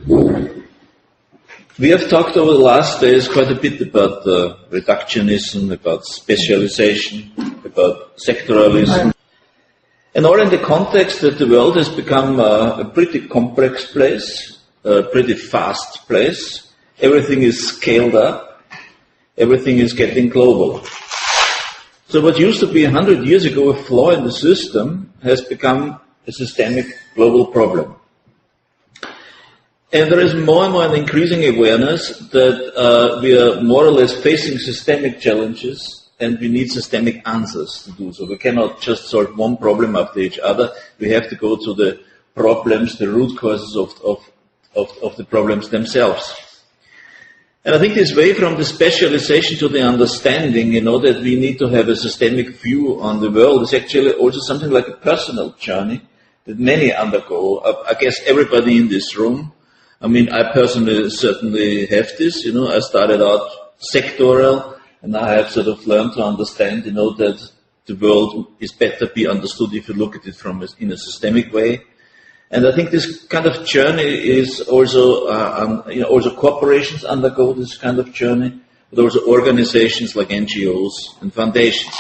We have talked over the last days quite a bit about reductionism, about specialization, about sectoralism, and all in the context that the world has become a pretty complex place, a pretty fast place. Everything is scaled up, everything is getting global. So what used to be 100 years ago a flaw in the system has become a systemic global problem. And there is more and more an increasing awareness that we are more or less facing systemic challenges and we need systemic answers to do so. We cannot just solve one problem after each other. We have to go to the problems, the root causes of the problems themselves. And I think this way from the specialization to the understanding, that we need to have a systemic view on the world is actually also something like a personal journey that many undergo. I guess everybody in this room. I personally certainly have this. I started out sectoral, and I have sort of learned to understand, that the world is better be understood if you look at it in a systemic way. And I think this kind of journey is also, also corporations undergo this kind of journey, but also organizations like NGOs and foundations.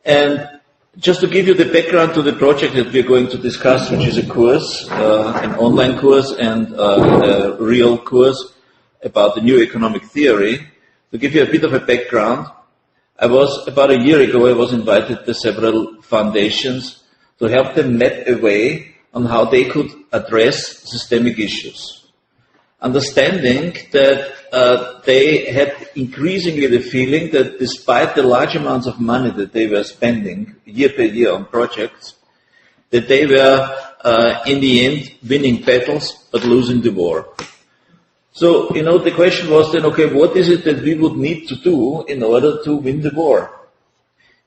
And just to give you the background to the project that we're going to discuss, which is a course, an online course and a real course about the new economic theory, to give you a bit of a background, about a year ago, I was invited by several foundations to help them map a way on how they could address systemic issues. Understanding that they had increasingly the feeling that despite the large amounts of money that they were spending year per year on projects, that they were in the end winning battles but losing the war. So, the question was then, okay, what is it that we would need to do in order to win the war?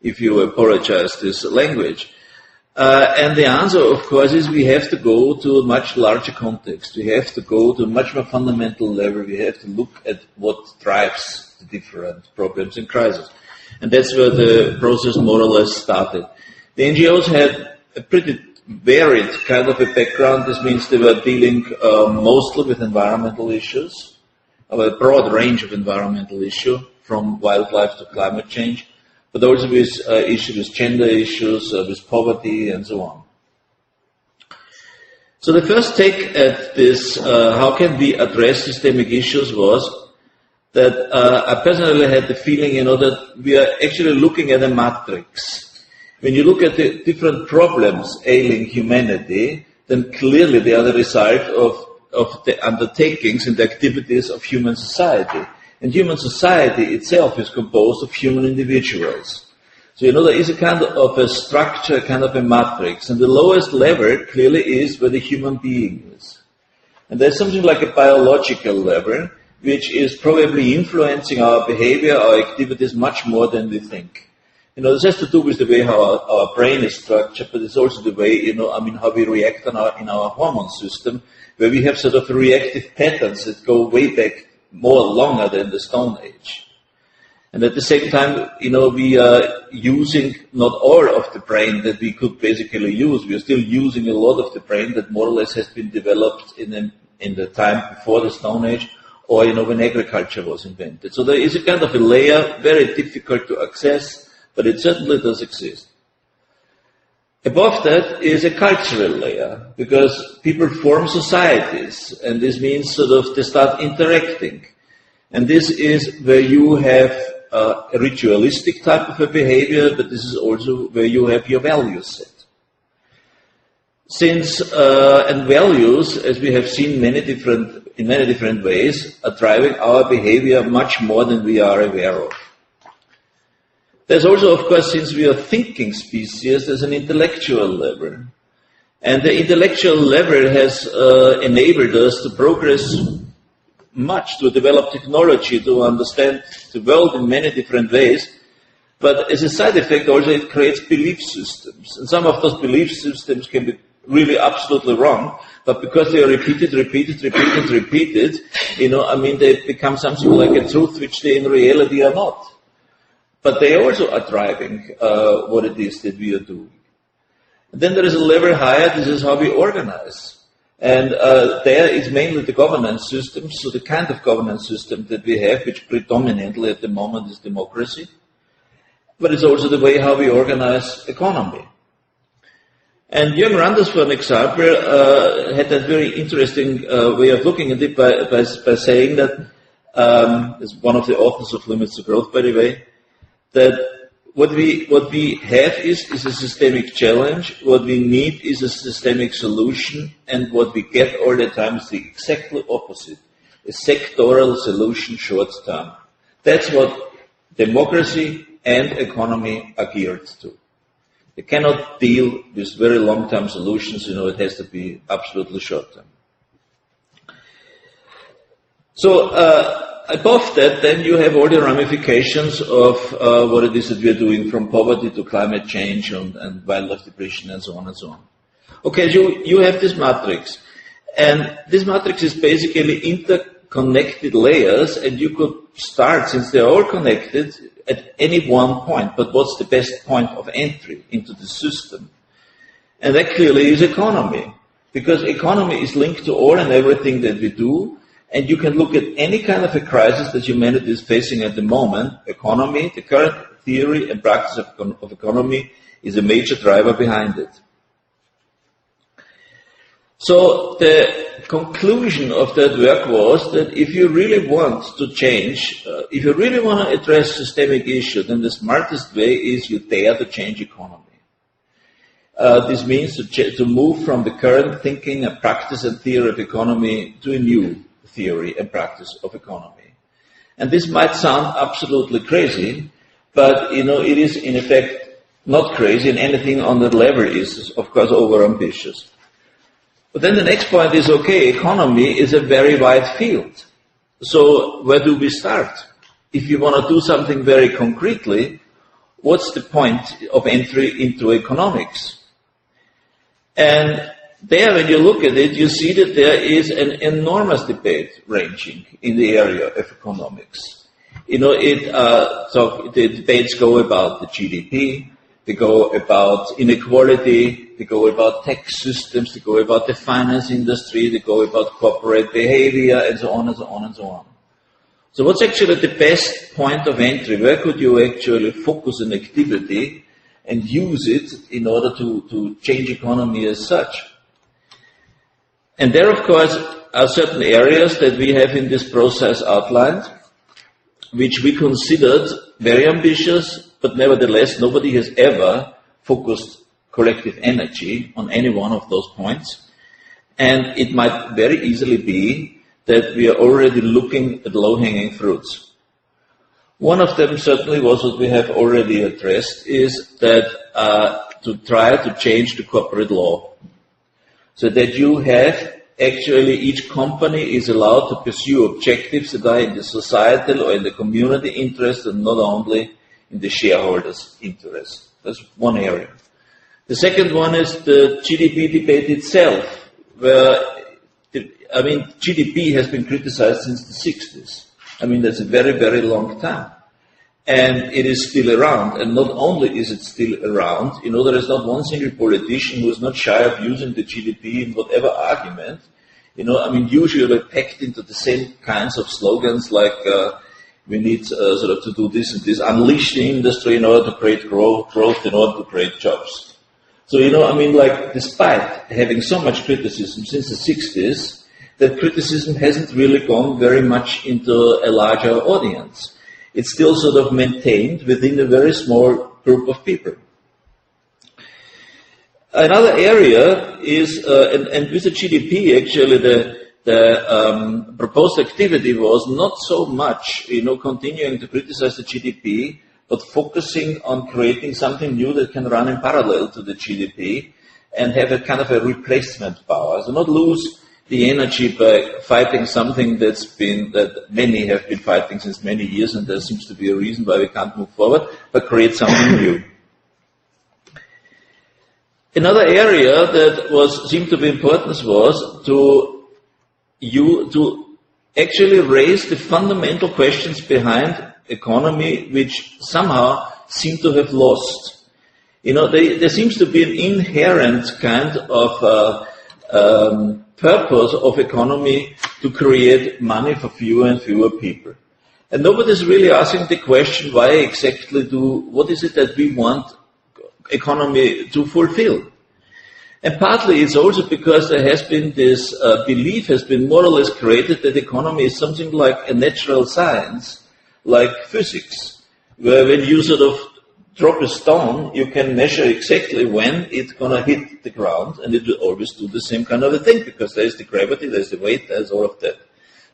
If you apologize this language. And the answer, of course, is we have to go to a much larger context. We have to go to a much more fundamental level. We have to look at what drives the different problems and crises. And that's where the process more or less started. The NGOs had a pretty varied kind of a background. This means they were dealing mostly with environmental issues, a broad range of environmental issues, from wildlife to climate change, but also with issues, with gender issues, with poverty, and so on. So the first take at this, how can we address systemic issues, was that I personally had the feeling, that we are actually looking at a matrix. When you look at the different problems ailing humanity, then clearly they are the result of the undertakings and the activities of human society. And human society itself is composed of human individuals. So, there is a kind of a structure, kind of a matrix. And the lowest level clearly is where the human being is. And there's something like a biological level, which is probably influencing our behavior, our activities much more than we think. This has to do with the way how our brain is structured, but it's also the way, how we react in our hormone system, where we have sort of reactive patterns that go way back more longer than the Stone Age. And at the same time, we are using not all of the brain that we could basically use. We are still using a lot of the brain that more or less has been developed in the time before the Stone Age, or, when agriculture was invented. So there is a kind of a layer, very difficult to access, but it certainly does exist. Above that is a cultural layer, because people form societies, and this means sort of they start interacting. And this is where you have a ritualistic type of a behavior, but this is also where you have your values set. And values, as we have seen in many different ways, are driving our behavior much more than we are aware of. There's also, of course, since we are thinking species, there's an intellectual level. And the intellectual level has enabled us to progress much, to develop technology, to understand the world in many different ways. But as a side effect, also it creates belief systems. And some of those belief systems can be really absolutely wrong, but because they are repeated, they become something like a truth which they in reality are not. But they also are driving what it is that we are doing. And then there is a level higher, this is how we organize. And there is mainly the governance system, so the kind of governance system that we have, which predominantly at the moment is democracy, but it's also the way how we organize economy. And Jürgen Randers, for an example, had that very interesting way of looking at it by saying that, as one of the authors of Limits to Growth, by the way, that what we have is a systemic challenge, what we need is a systemic solution, and what we get all the time is the exactly opposite, a sectoral solution short term. That's what democracy and economy are geared to. They cannot deal with very long-term solutions, it has to be absolutely short-term. So above that, then you have all the ramifications of what it is that we are doing, from poverty to climate change and wildlife depletion and so on and so on. Okay, you have this matrix. And this matrix is basically interconnected layers, and you could start, since they are all connected, at any one point, but what's the best point of entry into the system? And that clearly is economy, because economy is linked to all and everything that we do, and you can look at any kind of a crisis that humanity is facing at the moment. Economy, the current theory and practice of economy, is a major driver behind it. So the conclusion of that work was that if you really want to change, if you really want to address systemic issues, then the smartest way is you dare to change economy. This means to move from the current thinking and practice and theory of economy to a new theory and practice of economy. And this might sound absolutely crazy, but it is in effect not crazy, and anything on that level is, of course, overambitious. But then the next point is, okay, economy is a very wide field. So where do we start? If you want to do something very concretely, what's the point of entry into economics? And there, when you look at it, you see that there is an enormous debate ranging in the area of economics. So the debates go about the GDP, they go about inequality, they go about tax systems, they go about the finance industry, they go about corporate behavior, and so on and so on and so on. So what's actually the best point of entry? Where could you actually focus an activity and use it in order to change economy as such? And there, of course, are certain areas that we have in this process outlined, which we considered very ambitious, but nevertheless, nobody has ever focused collective energy on any one of those points. And it might very easily be that we are already looking at low-hanging fruits. One of them certainly was what we have already addressed, is that to try to change the corporate law, so that you have actually each company is allowed to pursue objectives that are in the societal or in the community interest and not only in the shareholders' interest. That's one area. The second one is the GDP debate itself, where, GDP has been criticized since the 60s. That's a very, very long time. And it is still around. And not only is it still around, there is not one single politician who is not shy of using the GDP in whatever argument. Usually packed into the same kinds of slogans like, we need to do this and this, unleash the industry in order to create growth in order to create jobs. So, despite having so much criticism since the 60s, that criticism hasn't really gone very much into a larger audience. It's still sort of maintained within a very small group of people. Another area is, and with the GDP, actually, the proposed activity was not so much, continuing to criticize the GDP, but focusing on creating something new that can run in parallel to the GDP and have a kind of a replacement power. So not lose the energy by fighting something that many have been fighting since many years, and there seems to be a reason why we can't move forward, but create something new. Another area that seemed to be important was to actually raise the fundamental questions behind economy, which somehow seem to have lost. There seems to be an inherent kind of purpose of economy to create money for fewer and fewer people. And nobody's really asking the question, what is it that we want economy to fulfill? And partly it's also because there has been this belief has been more or less created that economy is something like a natural science, like physics, where when you sort of drop a stone, you can measure exactly when it's going to hit the ground, and it will always do the same kind of a thing, because there's the gravity, there's the weight, there's all of that.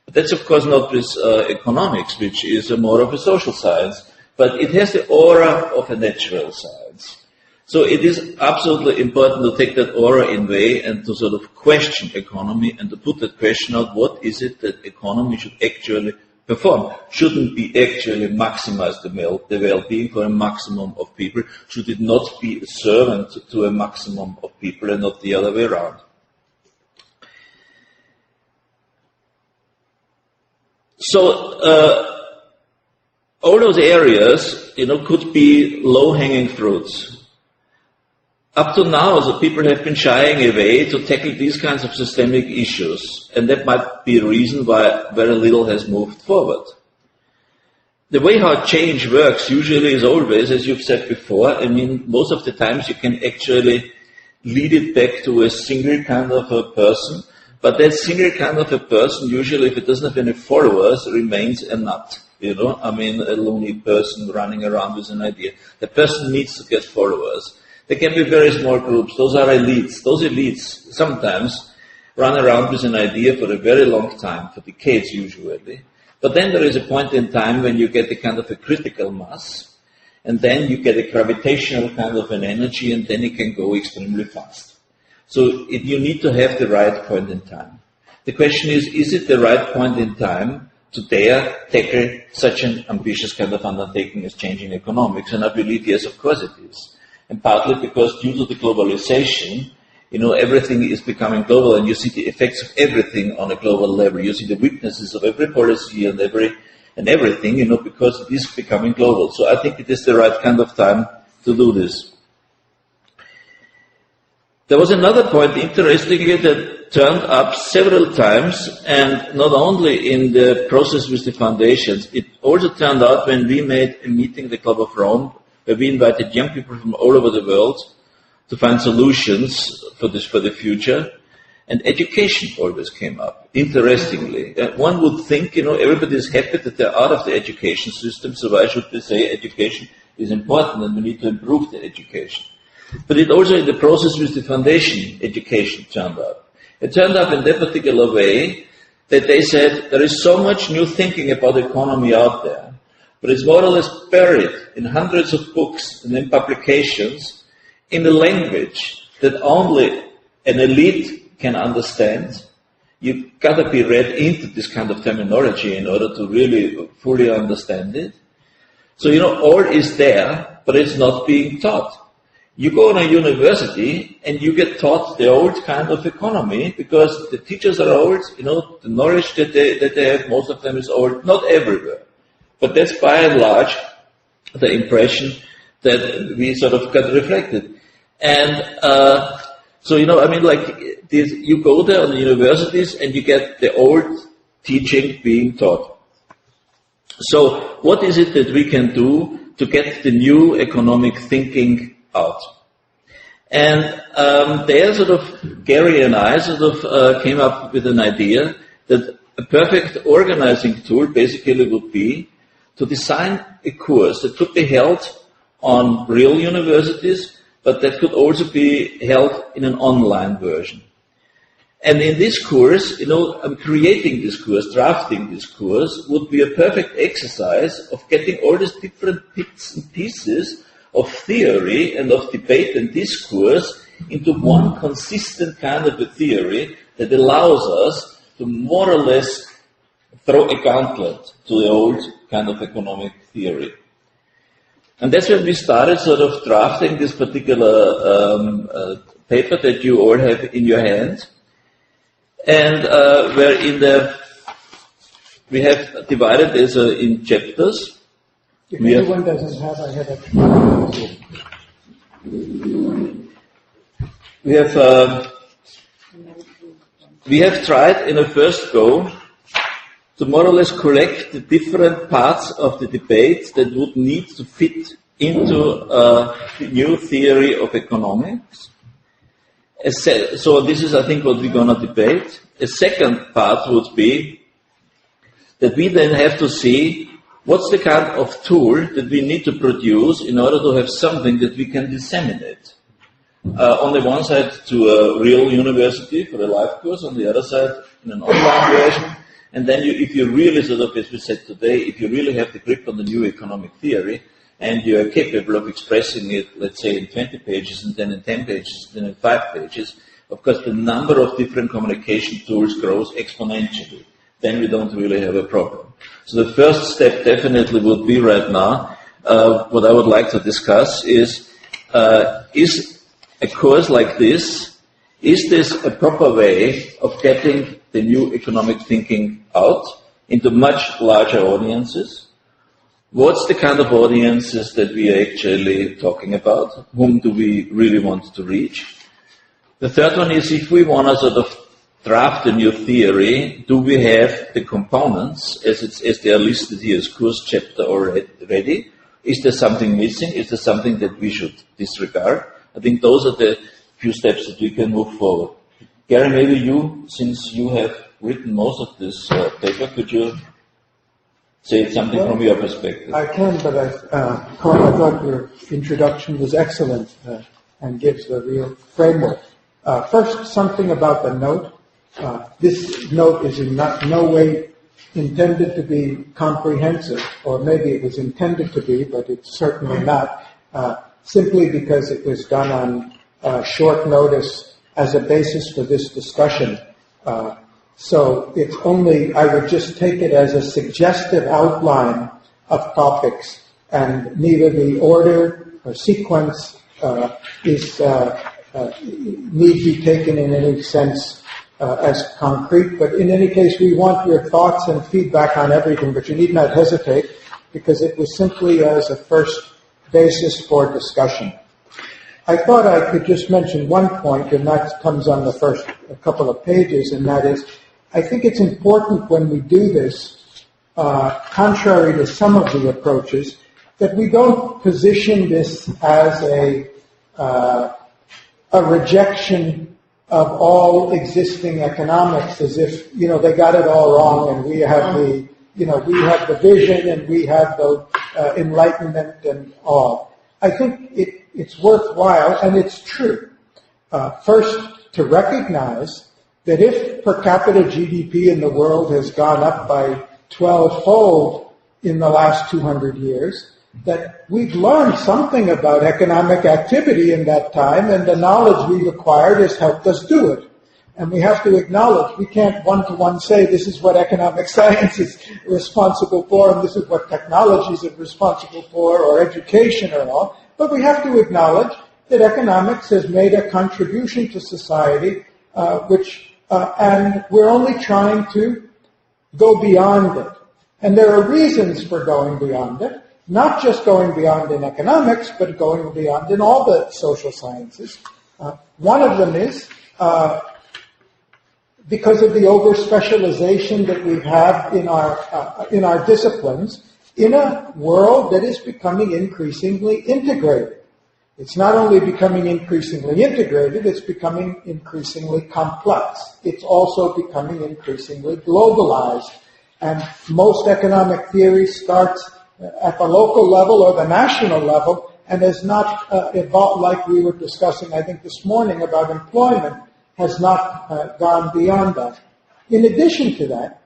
But that's of course not with economics, which is more of a social science, but it has the aura of a natural science. So it is absolutely important to take that aura in way and to sort of question economy and to put that question out, what is it that economy should actually perform? Shouldn't be actually maximize the well-being for a maximum of people? Should it not be a servant to a maximum of people and not the other way around? So all those areas, could be low-hanging fruits. Up to now, the people have been shying away to tackle these kinds of systemic issues, and that might be a reason why very little has moved forward. The way how change works usually is always, as you've said before, most of the times you can actually lead it back to a single kind of a person, but that single kind of a person, usually if it doesn't have any followers, remains a nut. A loony person running around with an idea. The person needs to get followers. There can be very small groups. Those are elites. Those elites sometimes run around with an idea for a very long time, for decades usually. But then there is a point in time when you get a kind of a critical mass, and then you get a gravitational kind of an energy, and then it can go extremely fast. So you need to have the right point in time. The question is it the right point in time to dare tackle such an ambitious kind of undertaking as changing economics? And I believe, yes, of course it is. And partly because due to the globalization, everything is becoming global, and you see the effects of everything on a global level. You see the weaknesses of every policy and everything, because it is becoming global. So I think it is the right kind of time to do this. There was another point, interestingly, that turned up several times, and not only in the process with the foundations, it also turned out when we made a meeting, the Club of Rome, where we invited young people from all over the world to find solutions for the future, and education always came up, interestingly. One would think, everybody is happy that they're out of the education system, so why should they say education is important and we need to improve the education? But it also, in the process with the foundation, education turned up. It turned up in that particular way that they said there is so much new thinking about economy out there, but it's more or less buried in hundreds of books and in publications in a language that only an elite can understand. You've got to be read into this kind of terminology in order to really fully understand it. So, all is there, but it's not being taught. You go on a university and you get taught the old kind of economy because the teachers are old, the knowledge that they have, most of them is old, not everywhere. But that's by and large the impression that we sort of got reflected. And you go there on the universities and you get the old teaching being taught. So what is it that we can do to get the new economic thinking out? And there Gary and I came up with an idea that a perfect organizing tool basically would be to design a course that could be held on real universities, but that could also be held in an online version. And in this course, creating this course, drafting this course, would be a perfect exercise of getting all these different bits and pieces of theory and of debate and discourse into one consistent kind of a theory that allows us to more or less throw a gauntlet to the old kind of economic theory. And that's when we started drafting this particular paper that you all have in your hand, and where we have divided this in chapters. If anyone doesn't have, I have a... We have we have tried in a first go to more or less collect the different parts of the debate that would need to fit into a new theory of economics. So this is, I think, what we're going to debate. A second part would be that we then have to see what's the kind of tool that we need to produce in order to have something that we can disseminate. On the one side to a real university for a live course, on the other side in an online version. And then if you really sort of, as we said today, if you really have the grip on the new economic theory and you are capable of expressing it, let's say, in 20 pages and then in 10 pages, then in 5 pages, of course the number of different communication tools grows exponentially. Then we don't really have a problem. So the first step definitely would be right now, what I would like to discuss is a course like this, is this a proper way of getting the new economic thinking out into much larger audiences? What's the kind of audiences that we are actually talking about? Whom do we really want to reach? The third one is if we want to sort of draft a new theory, do we have the components as they are listed here as course chapter already? Is there something missing? Is there something that we should disregard? I think those are the few steps that we can move forward. Gary, maybe you, since you have written most of this paper, could you say something from your perspective? I can, but Karl, I thought your introduction was excellent and gives the real framework. First, something about the note. This note is in no way intended to be comprehensive, or maybe it was intended to be, but it's certainly not, simply because it was done on short notice as a basis for this discussion. So it's only, I would just take it as a suggestive outline of topics, and neither the order or sequence need be taken in any sense as concrete. But in any case, we want your thoughts and feedback on everything, but you need not hesitate, because it was simply as a first basis for discussion. I thought I could just mention one point, and that comes on the first couple of pages, and that is, I think it's important when we do this, contrary to some of the approaches, that we don't position this as a rejection of all existing economics, as if, they got it all wrong, and we have the vision, and we have the enlightenment and all. I think it's worthwhile, and it's true, first to recognize that if per capita GDP in the world has gone up by 12-fold in the last 200 years, that we've learned something about economic activity in that time, and the knowledge we've acquired has helped us do it. And we have to acknowledge, we can't one-to-one say this is what economic science is responsible for, and this is what technologies are responsible for, or education or all, but we have to acknowledge that economics has made a contribution to society, and we're only trying to go beyond it. And there are reasons for going beyond it, not just going beyond in economics, but going beyond in all the social sciences. One of them is because of the over-specialization that we have in our disciplines, in a world that is becoming increasingly integrated. It's not only becoming increasingly integrated, it's becoming increasingly complex. It's also becoming increasingly globalized. And most economic theory starts at the local level or the national level and has not evolved, like we were discussing, I think, this morning about employment, has not gone beyond that. In addition to that,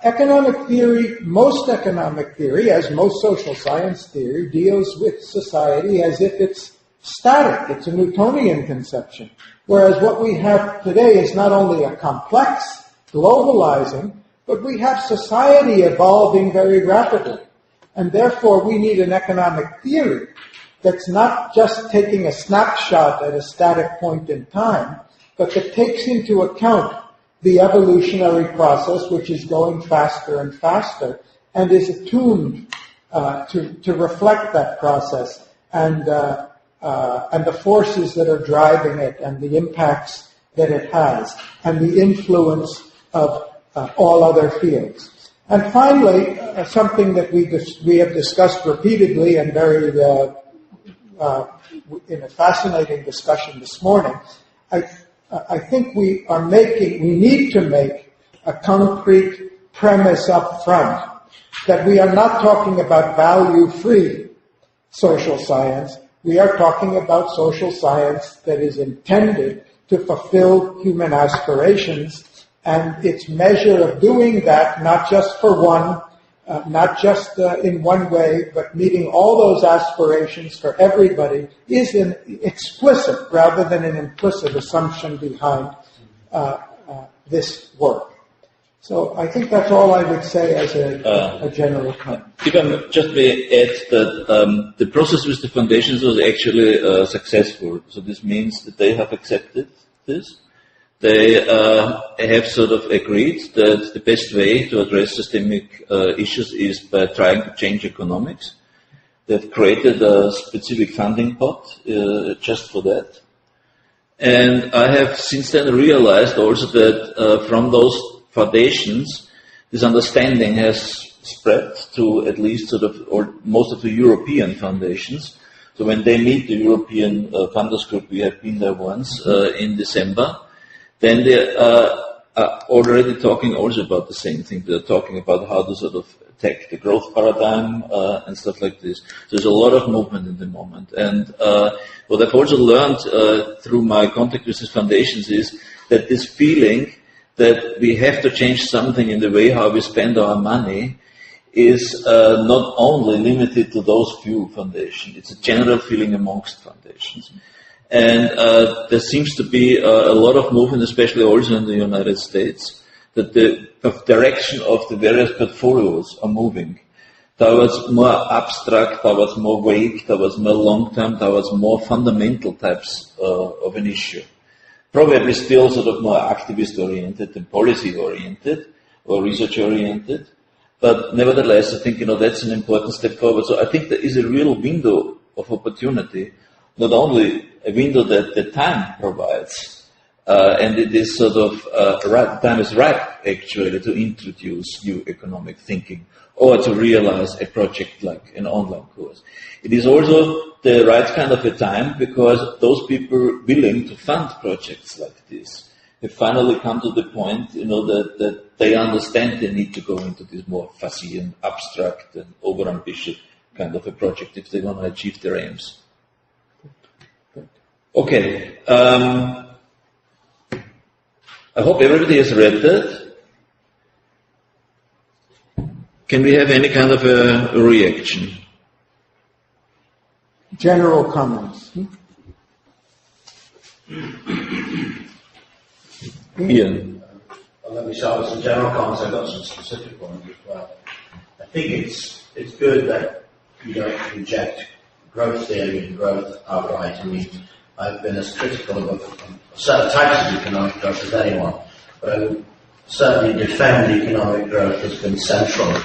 economic theory, most economic theory, as most social science theory, deals with society as if it's static. It's a Newtonian conception. Whereas what we have today is not only a complex, globalizing, but we have society evolving very rapidly. And therefore we need an economic theory that's not just taking a snapshot at a static point in time, but that takes into account the evolutionary process, which is going faster and faster, and is attuned to reflect that process and the forces that are driving it and the impacts that it has and the influence of all other fields. And finally, something that we have discussed repeatedly and very in a fascinating discussion this morning, I think we need to make a concrete premise up front that we are not talking about value-free social science. We are talking about social science that is intended to fulfill human aspirations, and its measure of doing that, not just for one, not just in one way, but meeting all those aspirations for everybody, is an explicit rather than an implicit assumption behind this work. So I think that's all I would say as a general comment. If I just may add that the process with the foundations was actually successful. So this means that they have accepted this. They have sort of agreed that the best way to address systemic issues is by trying to change economics. They've created a specific funding pot just for that. And I have since then realized also that from those foundations, this understanding has spread to at least sort of or most of the European foundations. So when they meet the European funders group, we have been there once in December, then they are already talking also about the same thing. They're talking about how to sort of attack the growth paradigm and stuff like this. So there's a lot of movement in the moment. And what I've also learned through my contact with these foundations is that this feeling that we have to change something in the way how we spend our money is not only limited to those few foundations. It's a general feeling amongst foundations. And there seems to be a lot of movement, especially also in the United States, that the direction of the various portfolios are moving towards more abstract, towards more vague, towards more long-term, towards more fundamental types of an issue. Probably still sort of more activist-oriented than policy-oriented or research-oriented. But nevertheless, I think, that's an important step forward. So I think there is a real window of opportunity, not only a window that the time provides, and it is sort of time is ripe, actually, to introduce new economic thinking or to realize a project like an online course. It is also the right kind of a time because those people willing to fund projects like this have finally come to the point, that they understand they need to go into this more fuzzy and abstract and overambitious kind of a project if they want to achieve their aims. Okay. I hope everybody has read that. Can we have any kind of a reaction? General comments. Ian. Well, let me start with some general comments. I've got some specific ones as well. I think it's good that you don't reject growth theory and growth outright. I mean, I've been as critical of certain types of economic growth as anyone, but I would certainly defend economic growth has been central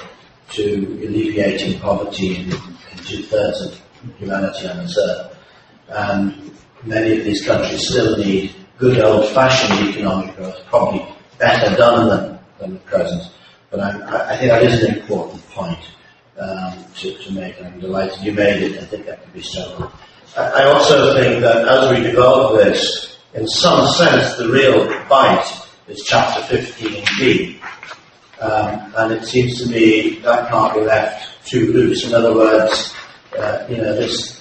to alleviating poverty in 2/3 of humanity on this earth. And many of these countries still need good old-fashioned economic growth, probably better done than at present. But I think that is an important point to make, and I'm delighted you made it. I think that could be so. I also think that as we develop this, in some sense, the real bite is chapter 15b. And it seems to me that can't be left too loose. In other words, this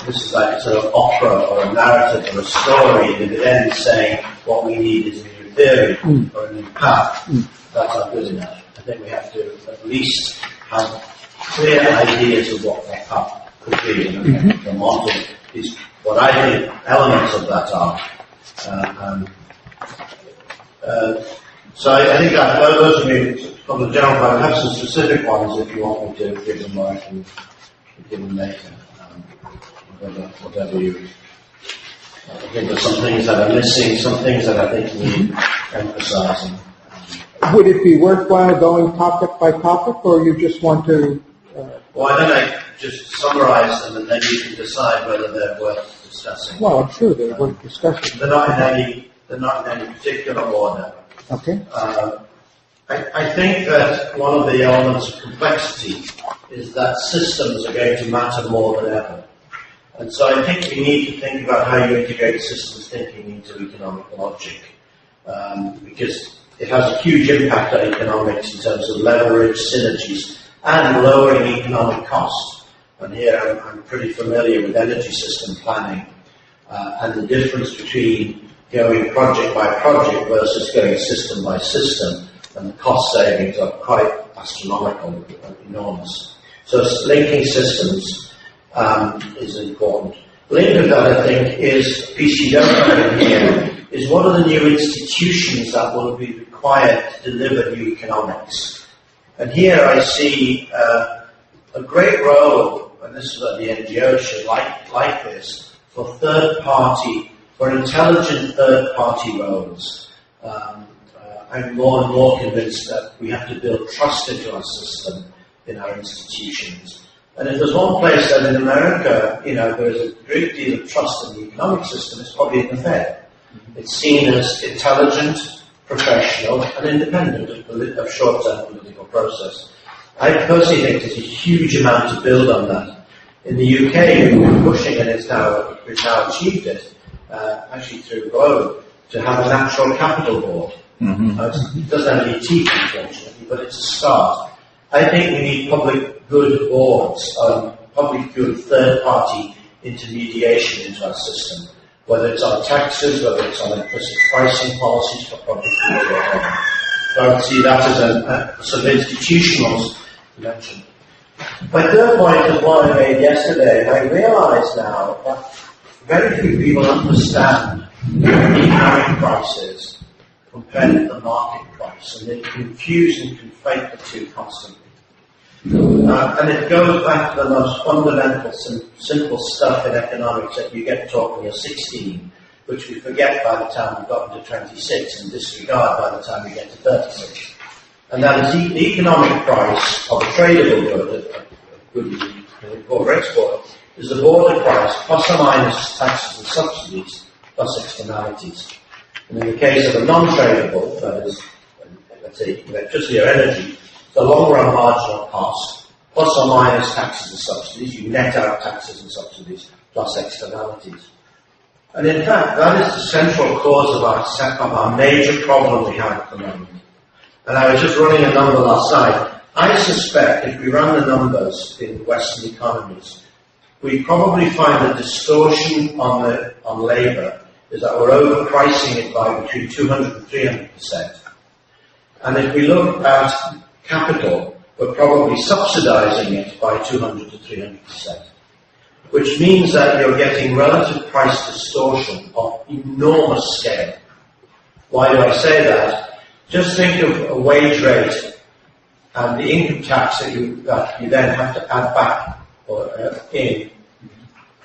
is like a sort of opera or a narrative or a story that it ends saying what we need is a new theory or a new path. That's not good enough. I think we have to at least have clear ideas of what that path could be. And the model is what I think elements of that are. So I think that those are me from the general point. I have some specific ones if you want me to give them, or I can give them later. Whatever you. I think there's some things that are missing, some things that I think need emphasizing. Would it be worthwhile going topic by topic, or you just want to? Why don't I just summarize them and then you can decide whether they're worth discussing? Well, I'm sure they're worth discussing. They're not in any they're not in any particular order. Okay. I think that one of the elements of complexity is that systems are going to matter more than ever. And so I think we need to think about how you integrate systems thinking into economic logic, because it has a huge impact on economics in terms of leverage, synergies, and lowering economic costs. And here I'm pretty familiar with energy system planning and the difference between going project by project versus going system by system, and the cost savings are quite astronomical and enormous. So linking systems is important. Linked with that, I think, is a piece you don't have in here, is what are the new institutions that will be required to deliver new economics. And here I see a great role, and this is what the NGO should like this, for intelligent third-party roles. I'm more and more convinced that we have to build trust into our system, in our institutions. And if there's one place that in America, there's a great deal of trust in the economic system, it's probably in the Fed. It's seen as intelligent, professional, and independent of short-term political process. I personally think there's a huge amount to build on that. In the UK, we've been pushing, and we've now achieved it, actually through Globe, to have a natural capital board. It doesn't have any teeth, unfortunately, but it's a start. I think we need public good boards, public good third-party intermediation into our system, whether it's on taxes, whether it's on implicit pricing policies for public good or whatever. So I would see that as some institutional dimension. My third point is one I made yesterday, and I realise now that very few people understand what the economic price is compared to the market price, and they confuse and conflate the two constantly. And it goes back to the most fundamental, simple stuff in economics that you get taught when you're 16, which we forget by the time we've gotten to 26 and disregard by the time we get to 36. And that is the economic price of a tradable good, a good import or export, is the border price plus or minus taxes and subsidies plus externalities. And in the case of a non-tradable, that is, let's say, electricity or energy, the long-run marginal cost, plus or minus taxes and subsidies, you net out taxes and subsidies, plus externalities. And in fact, that is the central cause of our major problem we have at the moment. And I was just running a number last night. I suspect if we run the numbers in Western economies, we probably find a distortion on labour is that we're overpricing it by between 200 and 300%. And if we look at capital, we're probably subsidizing it by 200 to 300%, which means that you're getting relative price distortion of enormous scale. Why do I say that? Just think of a wage rate and the income tax that you then have to add back in.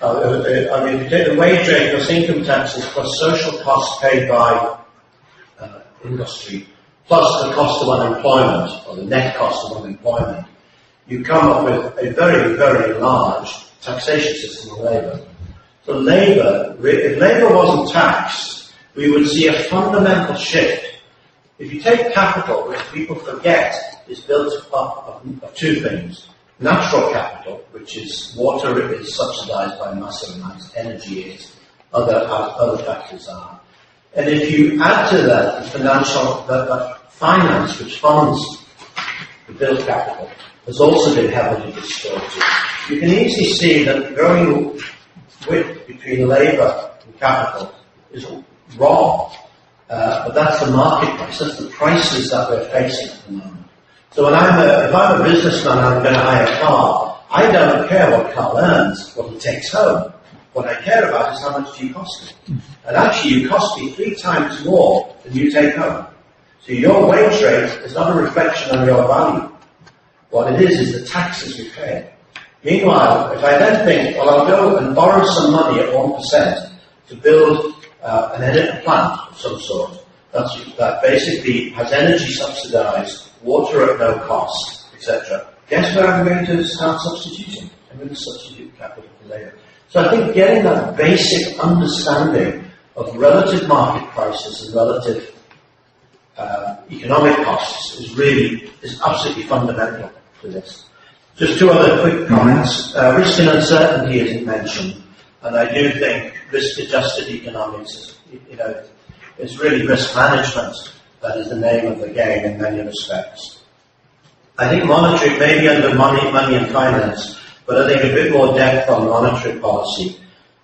If you take the wage rate plus income taxes plus social costs paid by industry, plus the cost of unemployment, or the net cost of unemployment, you come up with a very, very large taxation system of labour. So labour, if labour wasn't taxed, we would see a fundamental shift. If you take capital, which people forget is built up of two things. Natural capital, which is water is subsidised by massive amounts, energy is, other factors are. And if you add to that the the finance which funds the built capital has also been heavily distorted. You can easily see that the growing width between labour and capital is wrong. But that's the market price, that's the prices that we're facing at the moment. So if I'm a businessman and I'm going to hire a car, I don't care what Karl earns, what he takes home. What I care about is how much do you cost me. And actually you cost me 3 times more than you take home. So your wage rate is not a reflection on your value. What it is the taxes we pay. Meanwhile, if I then think, well, I'll go and borrow some money at 1% to build an energy plant of some sort that basically has energy subsidised, water at no cost, etc. Guess where I'm going to start substituting? I'm going to substitute capital for labour. So I think getting that basic understanding of relative market prices and relative economic costs is absolutely fundamental to this. Just two other quick comments. Risk and uncertainty isn't mentioned, and I do think risk-adjusted economics is, it's really risk management that is the name of the game in many respects. I think monetary, maybe under money and finance, but I think a bit more depth on monetary policy.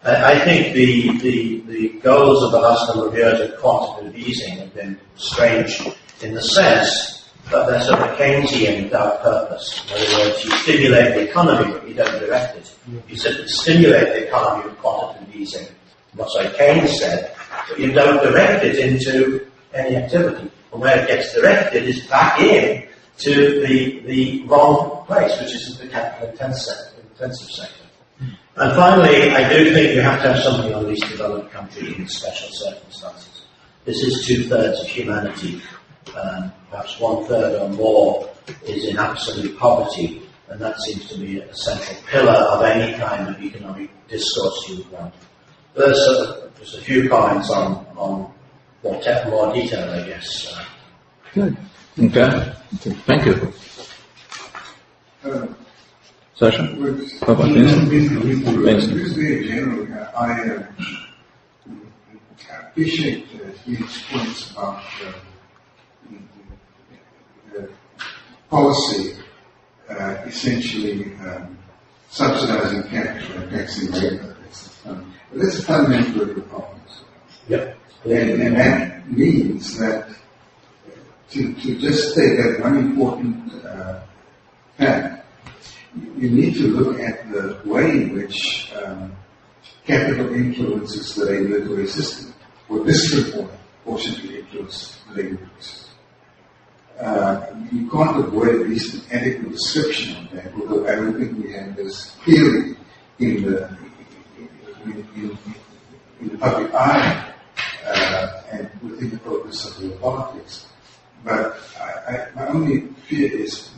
I think the goals of the last number of years of quantitative easing have been strange in the sense that they're sort of Keynesian without purpose. In other words, you stimulate the economy, but you don't direct it. You simply stimulate the economy with quantitative easing. That's what Keynes said, but you don't direct it into any activity. And where it gets directed is back in to the wrong place, which is the capital intensive sector. And finally, I do think you have to have something on least developed countries in special circumstances. This is 2/3 of humanity. Perhaps 1/3 or more is in absolute poverty, and that seems to be a central pillar of any kind of economic discourse you would want. There's just a few comments on more detail, I guess. Good. Okay. Thank you. Sasha? How about Just very generally, I appreciate his points about the policy essentially subsidizing capital and taxing labor. But that's a fundamental political problem. Yep. And that means that to just take that one important fact, you need to look at the way in which capital influences the regulatory system, or disproportionately influences the regulatory system. You can't avoid at least an adequate description of that, although I don't think we have this clearly in the public eye and within the focus of the politics. But my only fear is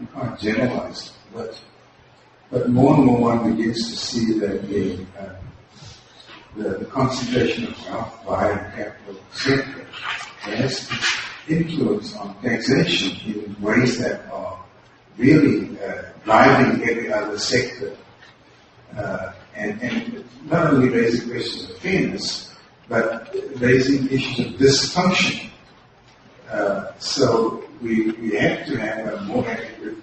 you can't generalize, but more and more one begins to see that the concentration of wealth via the capital sector has influence on taxation in ways that are really driving every other sector, and not only raising questions of fairness, but raising issues of dysfunction. So we have to have a more adequate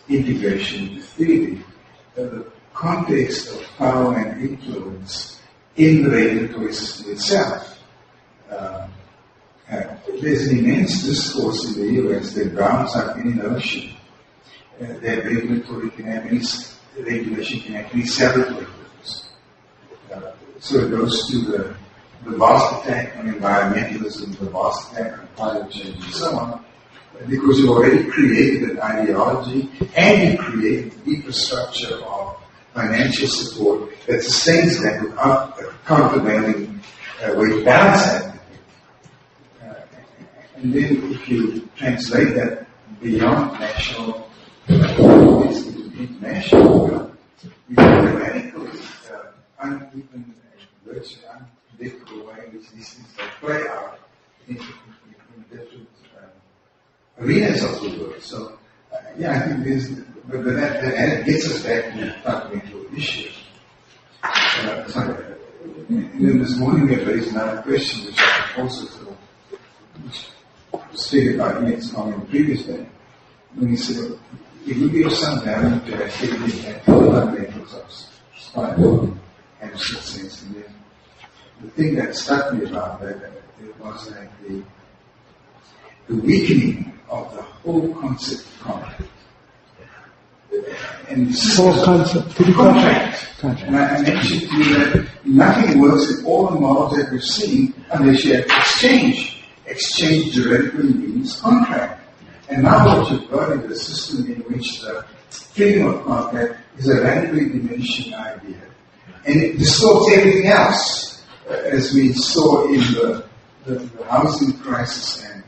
integration into theory, the context of power and influence in the regulatory system itself. There's an immense discourse in the US that grounds up any notion that regulation can have any separate regulators. So it goes to the vast attack on environmentalism, the vast attack on climate change, and so on, because you already created an ideology and you created the infrastructure of financial support that sustains that without a countervailing way to balance that. And then if you translate that beyond national into international, you have a radically uneven and virtually unpredictable way in which these things play out in different arenas of the world. So, I think there's, but that gets us back to the fundamental issue. And then this morning we raised another question, which I also thought, which was figured by Ian's comment the previous day, when he said, it would be of some value to actually look at the fundamentals of society and sense. And then the thing that struck me about that, it was that the weakening of the whole concept of contract. And the whole concept. Contract. And I mentioned to you that nothing works in all the models that we've seen unless you have exchange. Exchange directly means contract. And now what you've got is a system in which the freedom of contract is a radically diminishing idea. And it distorts everything else, as we saw in the housing crisis and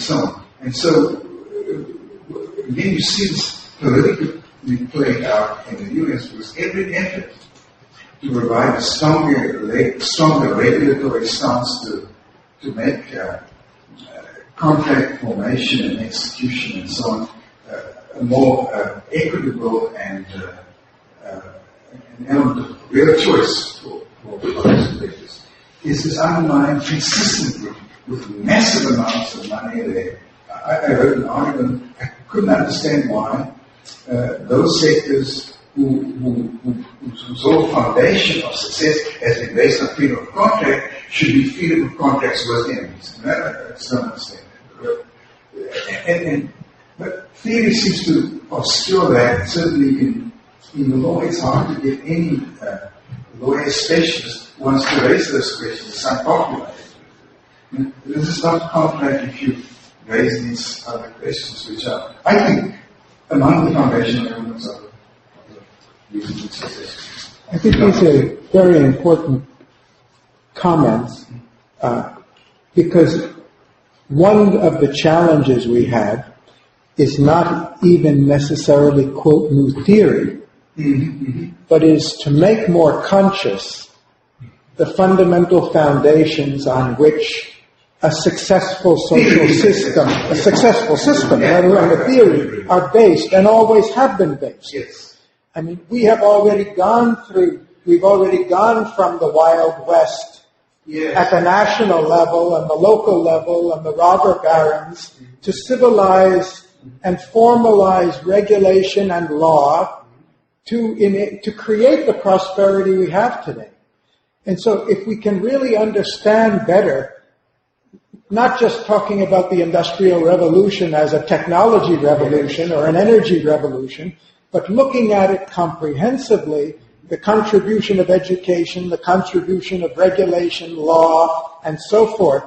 so on. And so, again, you see this politically played out in the US, because every effort provide a stronger regulatory stance to make contract formation and execution and so on a more equitable and an element of real choice for policymakers. Is this undermined consistently with massive amounts of money there? I wrote an article. I couldn't understand why those sectors whose whole foundation of success has been based on freedom of contract should be freedom of contracts worth enemies. I just don't understand that. But theory seems to obscure that. Certainly in the law, it's hard to get any lawyer specialist who wants to raise those questions. It's unpopular. This is not contract if you raise these other questions, which are, I think, among the foundational elements of reasonable success. I think these are very important comments because one of the challenges we had is not even necessarily, quote, new theory, but is to make more conscious the fundamental foundations on which a successful social system, and the theory are based and always have been based. Yes. I mean, we've already gone from the Wild West at the national level and the local level and the robber barons to civilize and formalize regulation and law to create the prosperity we have today. And so if we can really understand better, not just talking about the Industrial Revolution as a technology revolution or an energy revolution, but looking at it comprehensively, the contribution of education, the contribution of regulation, law, and so forth.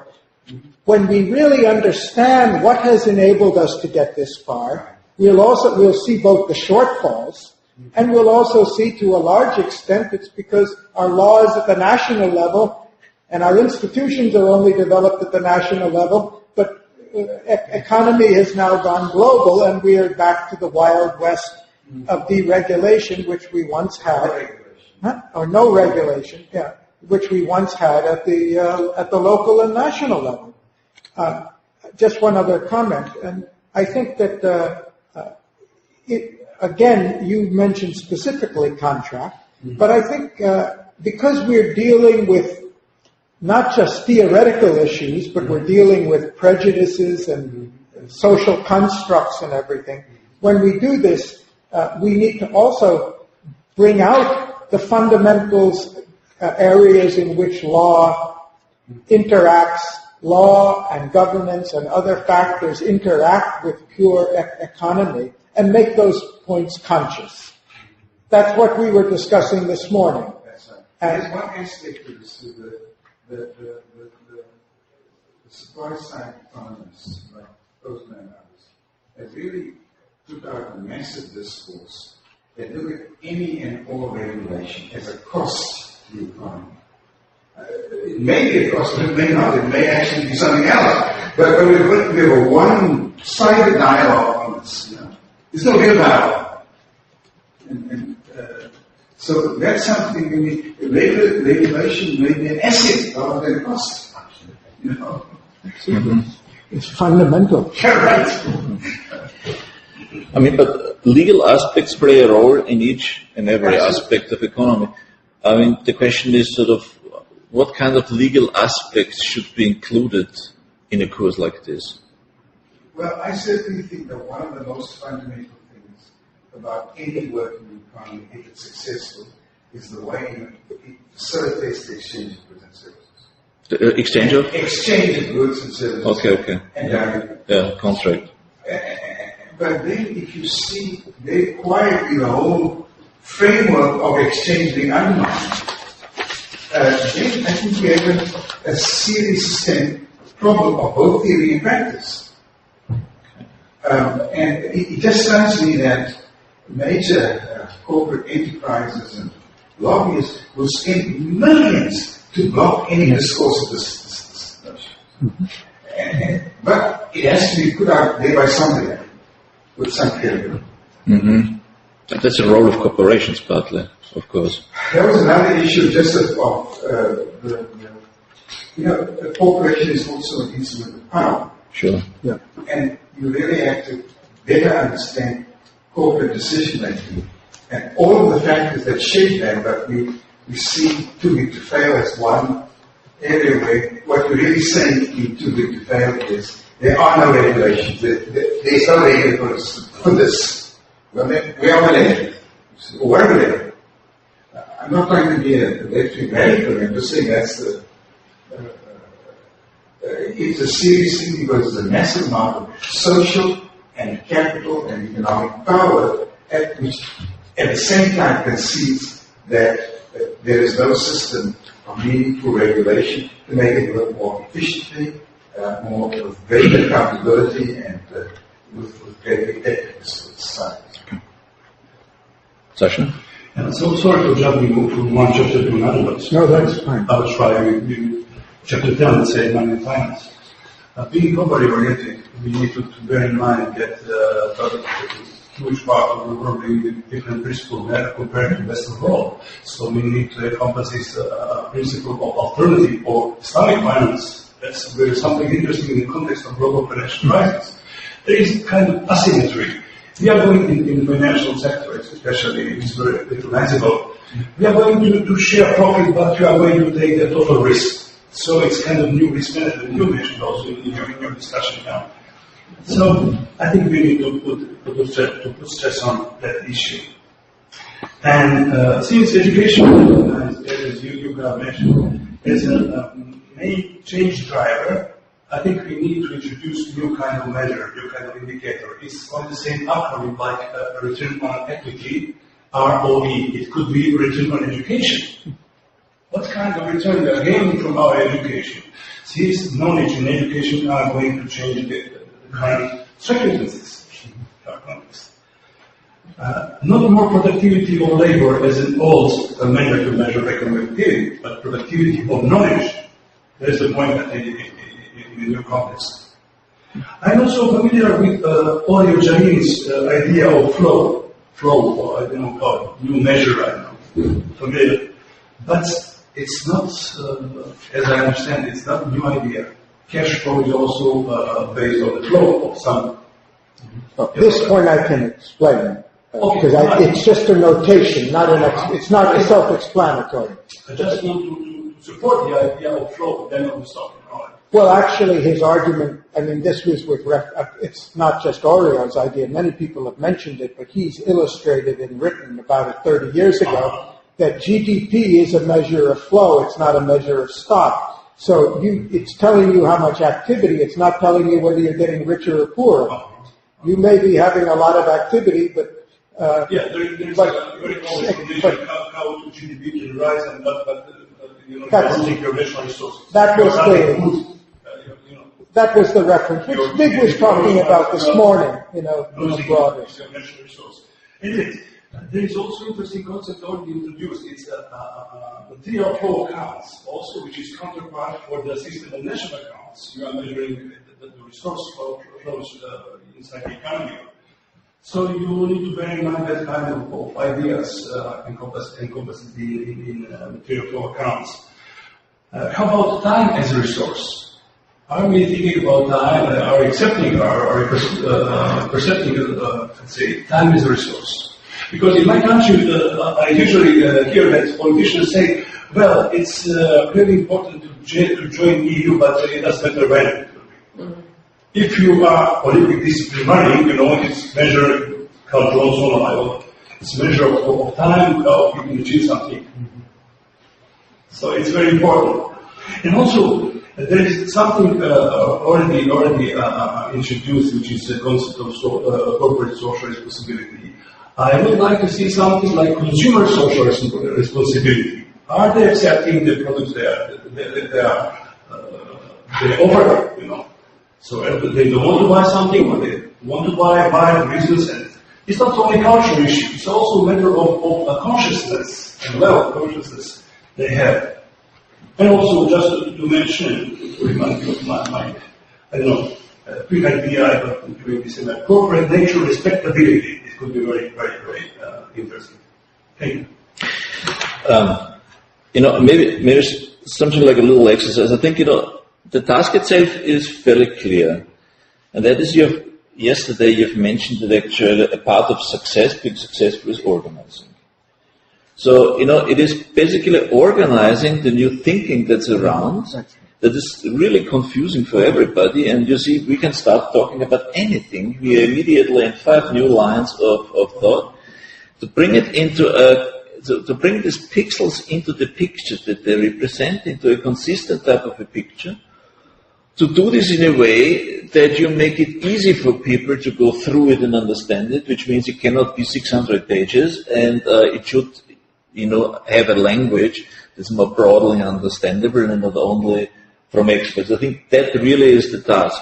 When we really understand what has enabled us to get this far, we'll see both the shortfalls, and we'll also see to a large extent it's because our laws at the national level and our institutions are only developed at the national level, but economy has now gone global, and we are back to the Wild West of deregulation, which we once had, or no regulation, which we once had at the local and national level. Just one other comment, and I think that again, you mentioned specifically contract, but I think because we're dealing with not just theoretical issues, but we're dealing with prejudices and social constructs and everything. When we do this, we need to also bring out the fundamentals, areas in which law interacts, law and governance and other factors interact with pure economy, and make those points conscious. That's what we were discussing this morning. That's right. There's one aspect of this, the supply side economists, like Wagner and others, have really put out a massive discourse that look at any and all regulation as a cost to the economy. It may be a cost, but it may not. It may actually be something else. But we have a one-sided dialogue on this. There's no real dialogue. So that's something we need. Regulation may be an asset rather than a cost. It's fundamental. Yeah, right. I mean, but legal aspects play a role in each and every aspect of economy. I mean, the question is sort of what kind of legal aspects should be included in a course like this? Well, I certainly think that one of the most fundamental things about any work in the economy, if it's successful, is the way it facilitates the exchange of goods and services. The exchange of? Exchange of goods and services. Okay. And contract. But then if you see very quietly the whole framework of exchange being undermined, then I think we have a serious systemic problem of both theory and practice. And it just strikes me that major corporate enterprises and lobbyists will spend millions to block any discourse of this notion. But it has to be put out there by somebody with some credibility. That's the role of corporations, partly, of course. There was another issue just of a corporation is also an instrument of power. Sure. Yeah. And you really have to better understand corporate decision making and all of the factors that shape them, but we see too big to fail as one area where what we're really saying in too big to fail is there are no regulations. There's no regulators for this. Well, we are related. What are related? I'm not trying to be a left-wing radical. I'm just saying that's it's a serious thing because there's a massive amount of social and capital and economic power which at the same time concedes that there is no system of meaningful regulation to make it work more efficiently, more with greater accountability and with greater effectiveness for society. Sasha? Yeah, so sorry for jumping from one chapter to another, but No, that's fine. I will try with chapter 10, let's say, money and finance. Being globally oriented, we need to bear in mind that a huge part of the world with different principles there compared to the Western world. So we need to encompass this principle of alternative or Islamic finance. That's where something interesting in the context of global financial crisis. There is kind of asymmetry. We are going in the financial sector, especially it's very recognizable. We are going to share profit, but we are going to take the total risk. So it's kind of new risk management. You mentioned also in your discussion now. So I think we need to put stress on that issue. And since education, as you have mentioned, is a main change driver, I think we need to introduce new kind of measure, new kind of indicator. It's on the same acronym like return on equity, ROE. It could be return on education. What kind of return we are gaining from our education? Since knowledge and education are going to change the current circumstances. Not more productivity of labor as an old measure to measure economic activity, but productivity of knowledge. That is the point I think in the new context. I'm also familiar with Orio Janin's idea of flow, or I don't know how new measure, I don't know, familiar. But it's not, as I understand, it's not a new idea. Cash flow is also based on the flow of some. This point I can explain. Because Okay. it's just a notation, it's not self-explanatory. I just want to support the idea of flow, then of the stock. Well, actually, his argument, I mean, this was it's not just Orio's idea. Many people have mentioned it, but he's illustrated and written about it 30 years ago that GDP is a measure of flow. It's not a measure of stock. So it's telling you how much activity. It's not telling you whether you're getting richer or poorer. You may be having a lot of activity, but there is a very close explanation how GDP can rise, and but you don't take your natural resources. That was the reference, which Big was talking about this morning, broader. Indeed. There is also interesting concept already introduced. It's material flow accounts, also, which is counterpart for the system of national accounts. You are measuring the resource flows inside the economy. So you need to bear in mind that kind of ideas encompassed in material flow accounts. How about time as a resource? Are we thinking about time? Are we accepting or percepting, let's say, time as a resource? Because in my country, I usually hear that politicians say, well, it's really important to join EU, but it doesn't matter when it will be. Mm-hmm. If you are Olympic disciplinary, it's measure how Johnson, it's measure of time, how you can achieve something. Mm-hmm. So it's very important. And also, there is something already introduced, which is the concept of corporate social responsibility. I would like to see something like consumer social responsibility. Are they accepting the products they offer? So they don't want to buy something, or they want to buy reasons. And it's not only cultural issue; it's also a matter of consciousness and level of consciousness they have. And also, just to mention, to remind you of my quick idea about doing this in a corporate nature respectability. It could be very, very, very interesting. Thank you. Maybe something like a little exercise. I think, the task itself is fairly clear. And that is, yesterday you've mentioned that actually a part of success, being successful, is organizing. So, it is basically organizing the new thinking that's around that is really confusing for everybody. And you see, we can start talking about anything. We immediately in 5 new lines of thought to bring it into to bring these pixels into the pictures that they represent, into a consistent type of a picture. To do this in a way that you make it easy for people to go through it and understand it, which means it cannot be 600 pages, and it should, have a language that's more broadly understandable and not only from experts. I think that really is the task.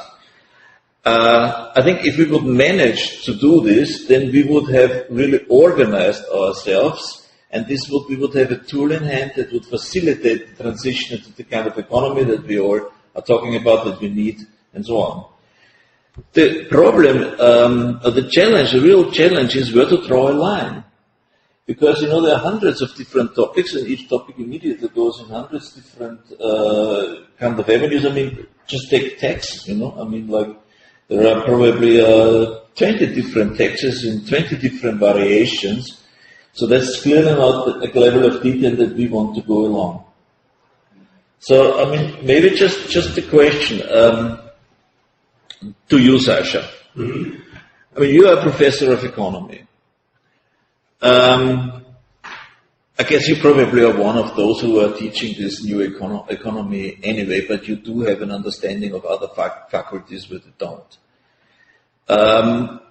I think if we would manage to do this, then we would have really organized ourselves, and we would have a tool in hand that would facilitate the transition into the kind of economy that we all are talking about, that we need, and so on. The problem, the real challenge is where to draw a line. Because, there are hundreds of different topics, and each topic immediately goes in hundreds of different kind of avenues. Just take taxes, there are probably 20 different taxes in 20 different variations. So that's clearly not a level of detail that we want to go along. So, maybe just a question to you, Sasha. Mm-hmm. You are a professor of economy. I guess you probably are one of those who are teaching this new economy anyway, but you do have an understanding of other faculties where they don't.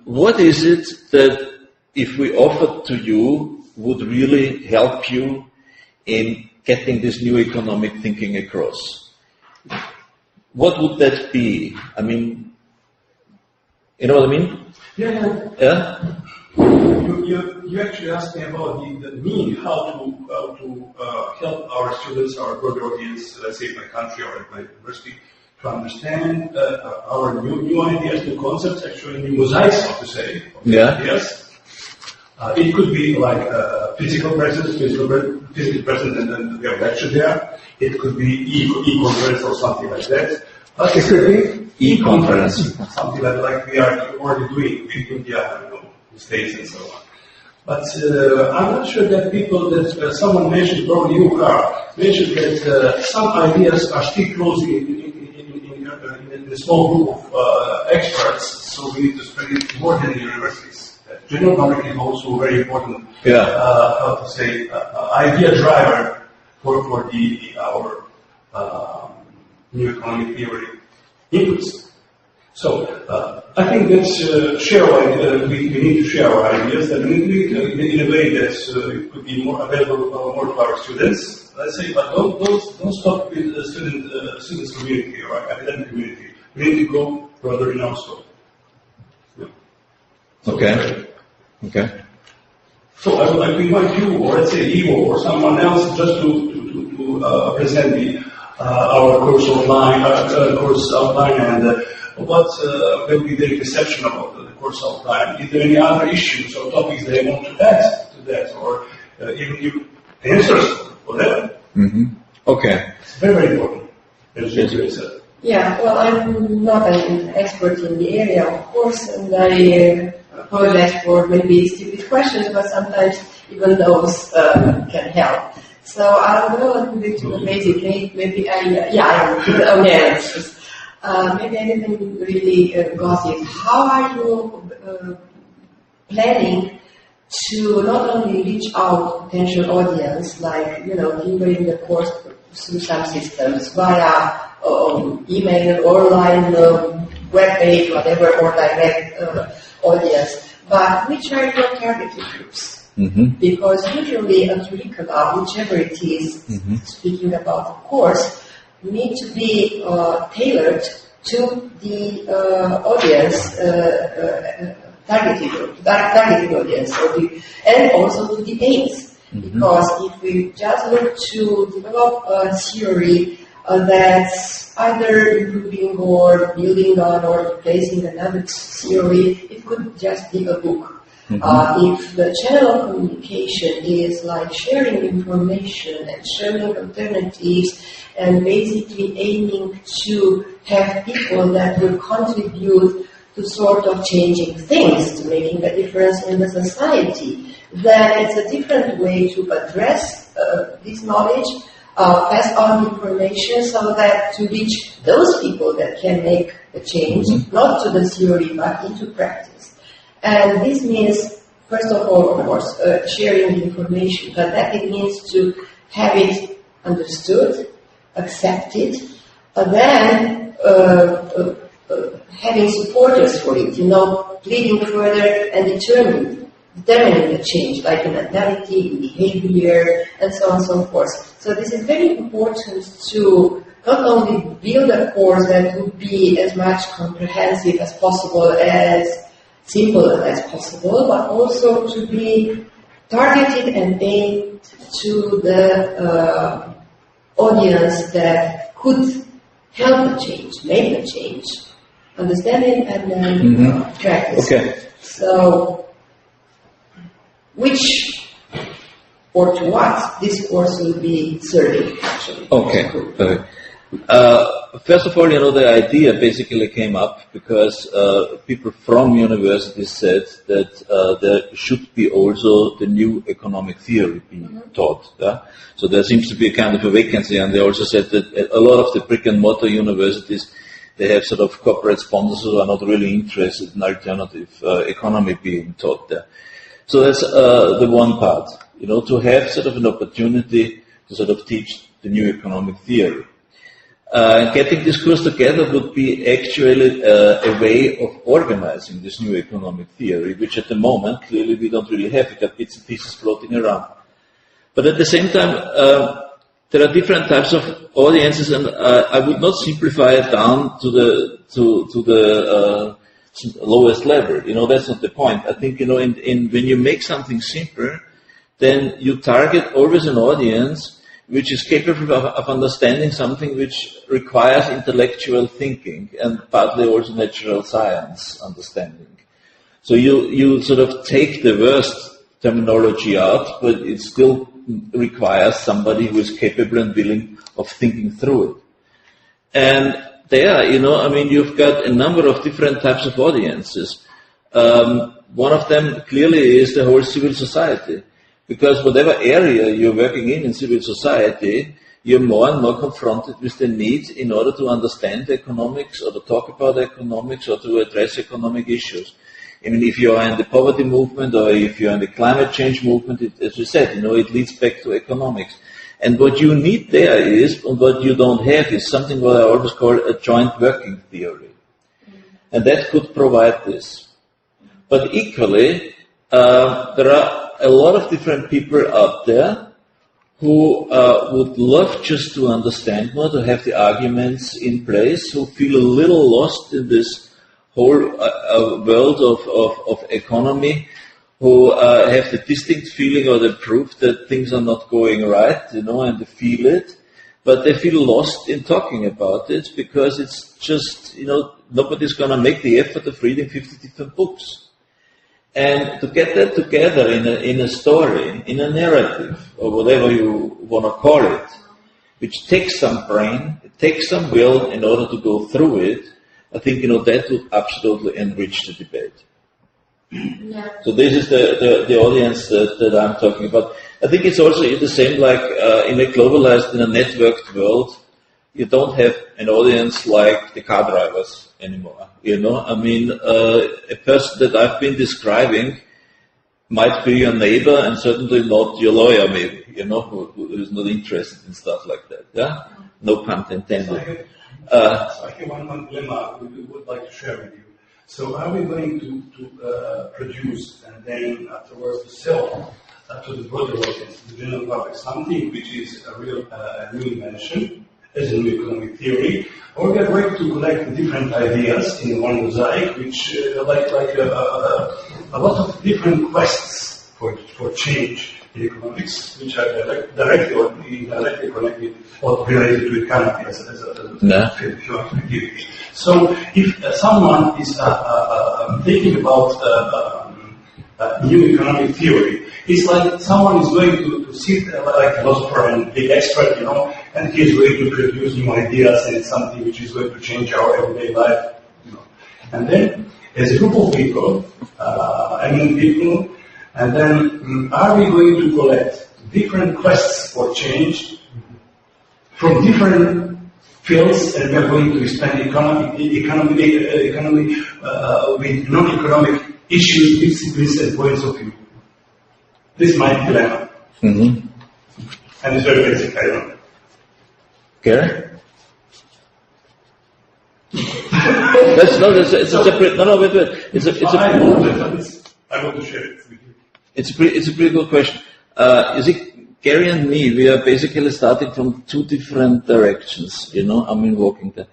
What is it that, if we offered to you, would really help you in getting this new economic thinking across? What would that be? You know what I mean? Yeah? You actually asked me about the mean, how to help our students, our broader audience, let's say in my country or at my university, to understand our new ideas, new concepts, actually new mosaics, so to say. Yeah. Yes. It could be like physical presence, and then we have lecture there. It could be e-conference or something like that. But it could be e-conference, something like we are already doing in India, the States and so on. But I'm not sure that people that someone mentioned, probably you, Karl, mentioned that some ideas are still closed in a small group of experts, so we need to spread it more than the universities. General public is also very important. Yeah. Idea driver for our new economic theory inputs. So I think that's we need to share our ideas, and we need to in a way that could be more available more to our students. Let's say, but don't stop with the students community or academic community. We need to go further in our scope. Yeah. Okay. So I would like to invite you, or let's say Ivo, or someone else, just to present our course outline, and what will be their perception about the course outline. Is there any other issues or topics they want to add to that, or even give answers for that? Mm-hmm. Okay. It's very, very important, as you said. Yeah, well, I'm not an expert in the area, of course, and I apologize for maybe stupid questions, but sometimes even those can help. So I'll go a little bit to the basic. Maybe I am on answers. Maybe I didn't really got it. How are you planning to not only reach out potential audience, like, delivering the course through some systems via email, online, web page, whatever, or direct audience, but which are your targeted groups? Mm-hmm. Because usually a curriculum, whichever it is, mm-hmm. speaking about the course, need to be tailored to the audience, targeted audience, and also to the aims. Mm-hmm. Because if we just look to develop a theory that's either improving or building on or replacing another theory. It could just be a book. If the channel of communication is like sharing information and sharing alternatives and basically aiming to have people that will contribute to sort of changing things, to making a difference in the society, then it's a different way to address this knowledge, pass on information so that to reach those people that can make a change, not to the theory but into practice. And this means, first of all, of course, sharing information, but that it means to have it understood, accepted, and then having supporters for it, pleading further and determining the change, like in mentality, in behavior, and so on and so forth. So this is very important to not only build a course that would be as much comprehensive as possible, as simple as possible, but also to be targeted and aimed to the audience that could help the change, make the change, understand it, and then practice. Okay. So, which or to what this course will be serving, actually. Okay. First of all, the idea basically came up because people from universities said that there should be also the new economic theory being taught. Yeah? So there seems to be a kind of a vacancy, and they also said that a lot of the brick and mortar universities, they have sort of corporate sponsors who are not really interested in alternative economy being taught there. So that's the one part, to have sort of an opportunity to sort of teach the new economic theory. Getting this course together would be actually a way of organizing this new economic theory, which at the moment, clearly, we don't really have. We got bits and pieces floating around. But at the same time, there are different types of audiences, and I would not simplify it down to the lowest level. That's not the point. I think, when you make something simple, then you target always an audience which is capable of understanding something which requires intellectual thinking and partly also natural science understanding. So you sort of take the worst terminology out, but it still requires somebody who is capable and willing of thinking through it. And there, you've got a number of different types of audiences. One of them clearly is the whole civil society. Because whatever area you're working in civil society, you're more and more confronted with the need in order to understand economics or to talk about economics or to address economic issues. If you are in the poverty movement or if you're in the climate change movement, as you said, it leads back to economics. And what you need there is, and what you don't have, is something what I always call a joint working theory. And that could provide this. But equally, there are a lot of different people out there who would love just to understand more, to have the arguments in place, who feel a little lost in this whole world of economy, who have the distinct feeling or the proof that things are not going right, and they feel it, but they feel lost in talking about it because it's just, nobody's going to make the effort of reading 50 different books. And to get that together in a story, in a narrative, or whatever you want to call it, which takes some brain, it takes some will in order to go through it, I think, that would absolutely enrich the debate. Yeah. So this is the audience that I'm talking about. I think it's also the same like in a globalized, in a networked world, you don't have an audience like the car drivers anymore. A person that I've been describing might be your neighbor and certainly not your lawyer, maybe, who is not interested in stuff like that. Yeah? No pun intended. I have one dilemma we would like to share with you. So are we going to produce and then afterwards to sell to the broader audience, the general public, something which is a real new invention, as a new economic theory, or we are going to collect different ideas in one mosaic, which like a lot of different quests for change in economics, which are directly or indirectly connected or related to economy as a field of activity. So if someone is thinking about new economic theory, it's like someone is going to sit like a philosopher and the expert, and he is going to produce new ideas and something which is going to change our everyday life, And then there's a group of people, people, and then are we going to collect different quests for change from different fields, and we are going to expand economy with non-economic issues, disciplines, and points of view. This is my dilemma. Mm-hmm. And it's very basic, I don't know. Gary? It's a separate. No, wait. I want to share it with you. It's a pretty good question. You see, Gary and me, we are basically starting from two different directions. Walking there.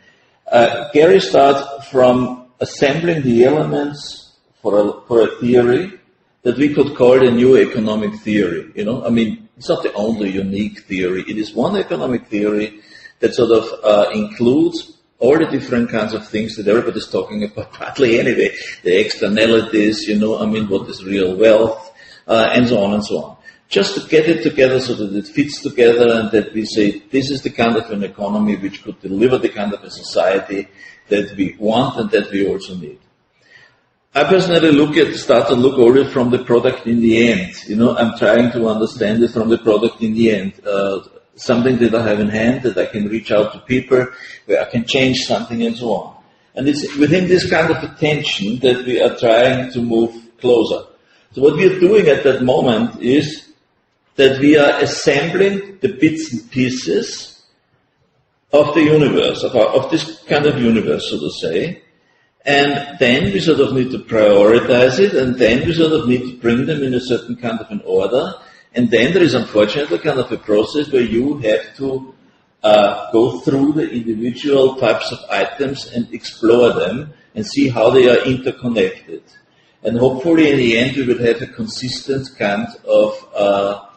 Gary starts from assembling the elements for a theory that we could call a new economic theory. It's not the only unique theory. It is one economic theory that sort of includes all the different kinds of things that everybody's talking about, partly anyway, the externalities, what is real wealth, and so on and so on. Just to get it together so that it fits together and that we say this is the kind of an economy which could deliver the kind of a society that we want and that we also need. I personally start to look already from the product in the end. I'm trying to understand it from the product in the end. Something that I have in hand, that I can reach out to people, where I can change something and so on. And it's within this kind of attention that we are trying to move closer. So what we are doing at that moment is that we are assembling the bits and pieces of the universe, of this kind of universe, so to say, and then we sort of need to prioritize it, and then we sort of need to bring them in a certain kind of an order. And then there is unfortunately kind of a process where you have to go through the individual types of items and explore them and see how they are interconnected. And hopefully in the end we will have a consistent kind of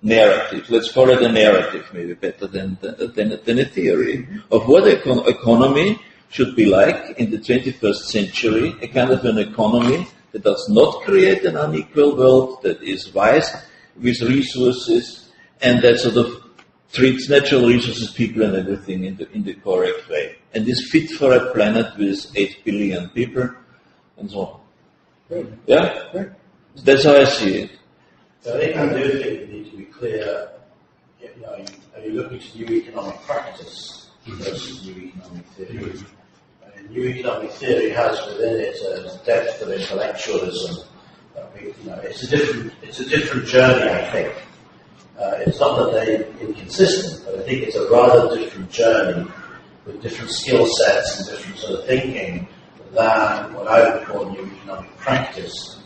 narrative. Let's call it a narrative, maybe better than a theory, of what economy should be like in the 21st century, a kind of an economy that does not create an unequal world, that is wise with resources, and that sort of treats natural resources, people and everything in the correct way. And is fit for a planet with 8 billion people, and so on. Great. Yeah? Great. That's how I see it. So I do think we need to be clear, are you looking to new economic practice versus new economic theory? New economic theory has within it a depth of intellectualism. It's a different journey, I think. It's not that they're inconsistent, but I think it's a rather different journey with different skill sets and different sort of thinking than what I would call new economic practice.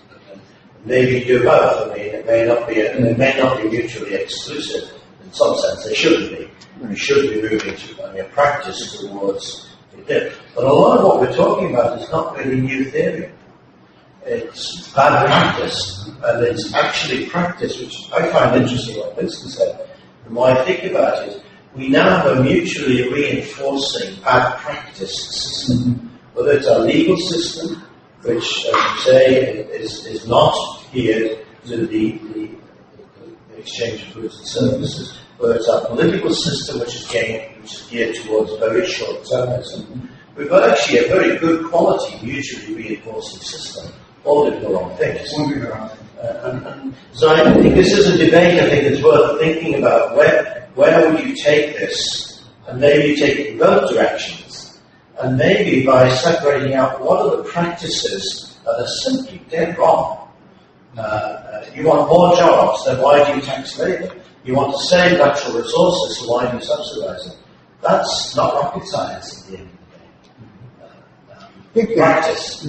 Maybe do both. It may not be mutually exclusive. In some sense, they shouldn't be. We should be moving to a practice towards it. But a lot of what we're talking about is not really new theory. It's bad practice, and it's actually practice, which I find interesting what Winston said. And what I think about it, we now have a mutually reinforcing bad practice system. Whether it's our legal system, which, as you say, is not geared to the exchange of goods and services, whether it's our political system, which is geared towards very short-termism. We've got actually a very good quality, mutually reinforcing system. All do the wrong things. So I think this is a debate I think it's worth thinking about. Where would you take this? And maybe you take it in both directions. And maybe by separating out what are the practices that are simply dead wrong. You want more jobs, then why do you tax labor? You want to save natural resources, so why do you subsidize them? That's not rocket science at the end of the day. Practice.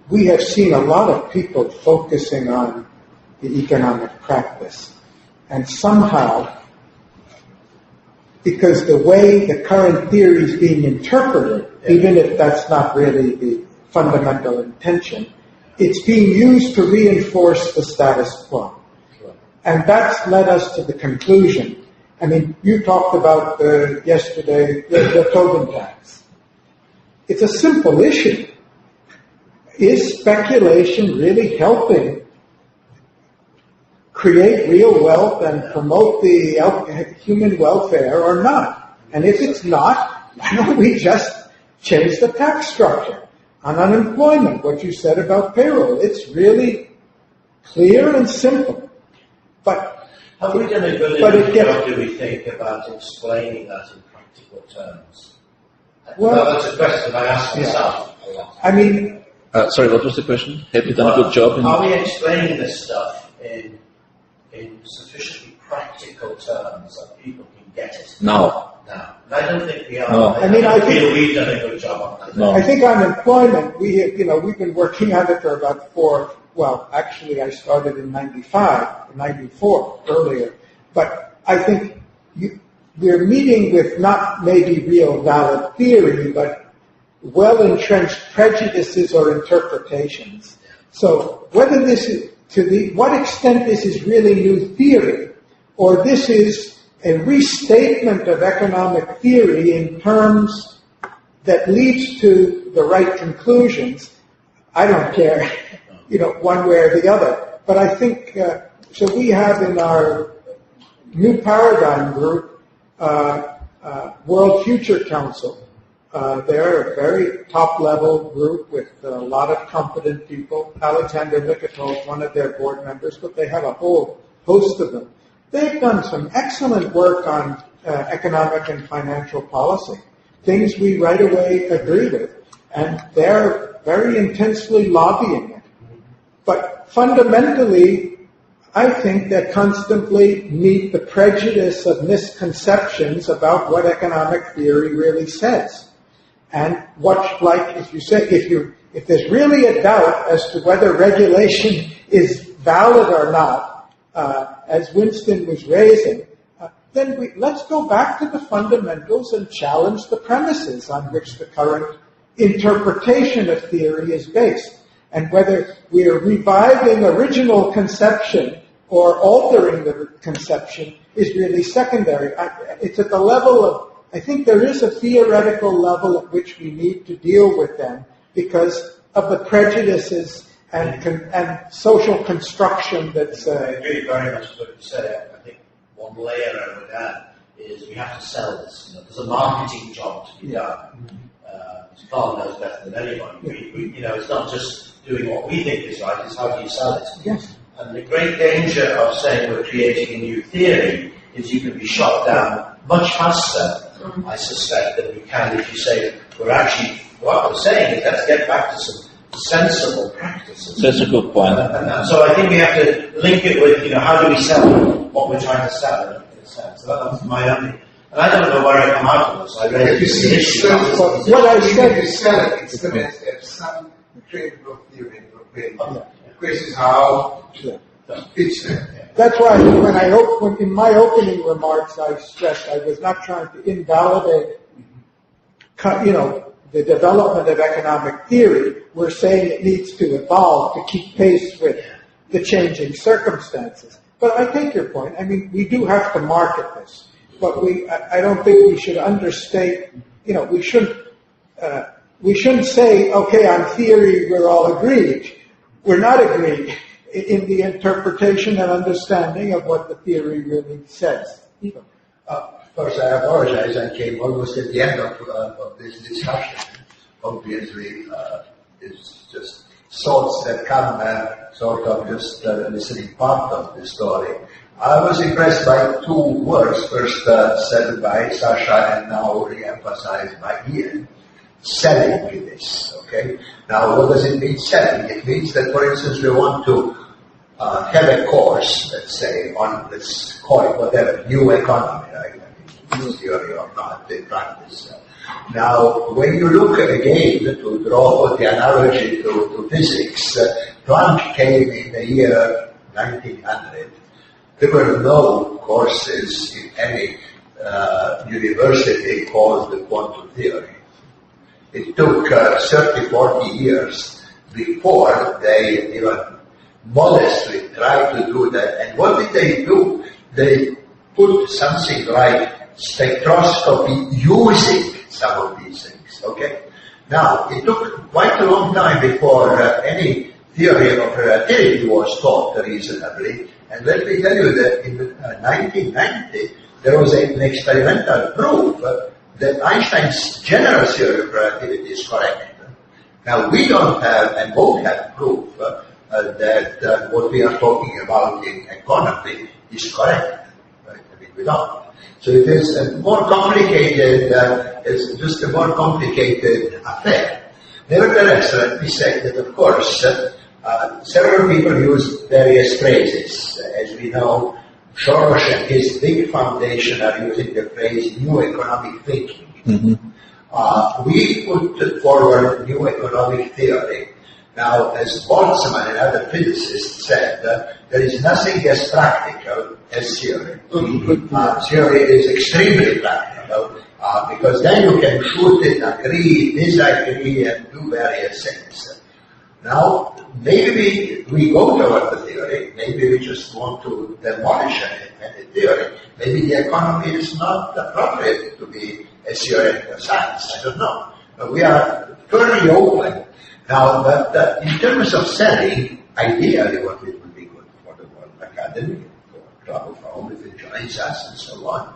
We have seen a lot of people focusing on the economic practice. And somehow, because the way the current theory is being interpreted, even if that's not really the fundamental intention, it's being used to reinforce the status quo. And that's led us to the conclusion. I mean, you talked about yesterday the Tobin tax. It's a simple issue. Is speculation really helping create real wealth and promote the human welfare or not? And if it's not, why don't we just change the tax structure? On unemployment, what you said about payroll, it's really clear and simple. But have we done a good enough job, do we think, about explaining that in practical terms? Well, that's a question I ask myself a lot. I mean... sorry, what was the question? Have you done a good job? Are we explaining this stuff in sufficiently practical terms that people can get it? No. I don't think we are. No. I feel we've done a good job on that. No. I think on employment, we've been working on it for about actually I started in 94, earlier. But I think we're meeting with not maybe real valid theory, but well-entrenched prejudices or interpretations. So whether this is, what extent this is really new theory, or this is a restatement of economic theory in terms that leads to the right conclusions, I don't care, one way or the other. But I think, so we have in our New Paradigm group, World Future Council. They're a very top-level group with a lot of competent people. Alexander Mikatol is one of their board members, but they have a whole host of them. They've done some excellent work on economic and financial policy, things we right away agree with, and they're very intensely lobbying it. But fundamentally, I think they constantly meet the prejudice of misconceptions about what economic theory really says. And as you said, if there's really a doubt as to whether regulation is valid or not, as Winston was raising, then let's go back to the fundamentals and challenge the premises on which the current interpretation of theory is based. And whether we are reviving original conception or altering the conception is really secondary. It's at the level of, I think there is a theoretical level at which we need to deal with them because of the prejudices and social construction that's... I agree very much with what you said. I think one layer I would add is we have to sell this. There's a marketing job to be done. Karl knows better than anyone. It's not just doing what we think is right, it's how do you sell it. Yes. And the great danger of saying we're creating a new theory is you can be shot down much faster, I suspect, than we can if you say what we're saying is let's get back to some sensible practices. That's a good point. So I think we have to link it with, how do we sell what we're trying to sell in a sense. So that's my only... And I don't know where I come out of this. I read if you see the issue. what I said, you sell it. It's the best. There's some critical theory for paying. The question is how to pitch them. That's why in my opening remarks, I stressed I was not trying to invalidate, the development of economic theory. We're saying it needs to evolve to keep pace with the changing circumstances. But I take your point. I mean, we do have to market this. But I don't think we should understate, we shouldn't say, okay, on theory we're all agreed. We're not agreed in the interpretation and understanding of what the theory really says. First, I apologize. I came almost at the end of this discussion. Obviously, it's just thoughts that come sort of just listening part of the story. I was impressed by two words, first said by Sasha and now re-emphasized by Ian. Selling with this, okay? Now, what does it mean, selling? It means that, for instance, we want to have a course, let's say, on, let's call it whatever, new economy, right? Use theory or not, in practice. Now, when you look again to draw the analogy to physics, Planck came in the year 1900. There were no courses in any university called the quantum theory. It took 30, 40 years before they even modestly tried to do that. And what did they do? They put something like spectroscopy using some of these things, okay? Now, it took quite a long time before any theory of relativity was taught reasonably. And let me tell you that in 1990, there was an experimental proof that Einstein's general theory of relativity is correct. Now, we don't have and won't have proof that what we are talking about in economy is correct. Right? I mean, we don't. So it is a more complicated, it's just a more complicated affair. Nevertheless, let me say that, of course, several people use various phrases. As we know, Soros and his big foundation are using the phrase new economic thinking. Mm-hmm. We put forward new economic theory. Now, as Boltzmann and other physicists said, there is nothing as practical as theory. Theory is extremely practical because then you can shoot it, agree, disagree, and do various things. Now, maybe we go toward the theory, maybe we just want to demolish any theory. Maybe the economy is not appropriate to be a theoretical science, I don't know. But we are fairly open. Now, but in terms of selling, ideally what it would be good for the World Academy, for Club of Rome, if it joins us and so on,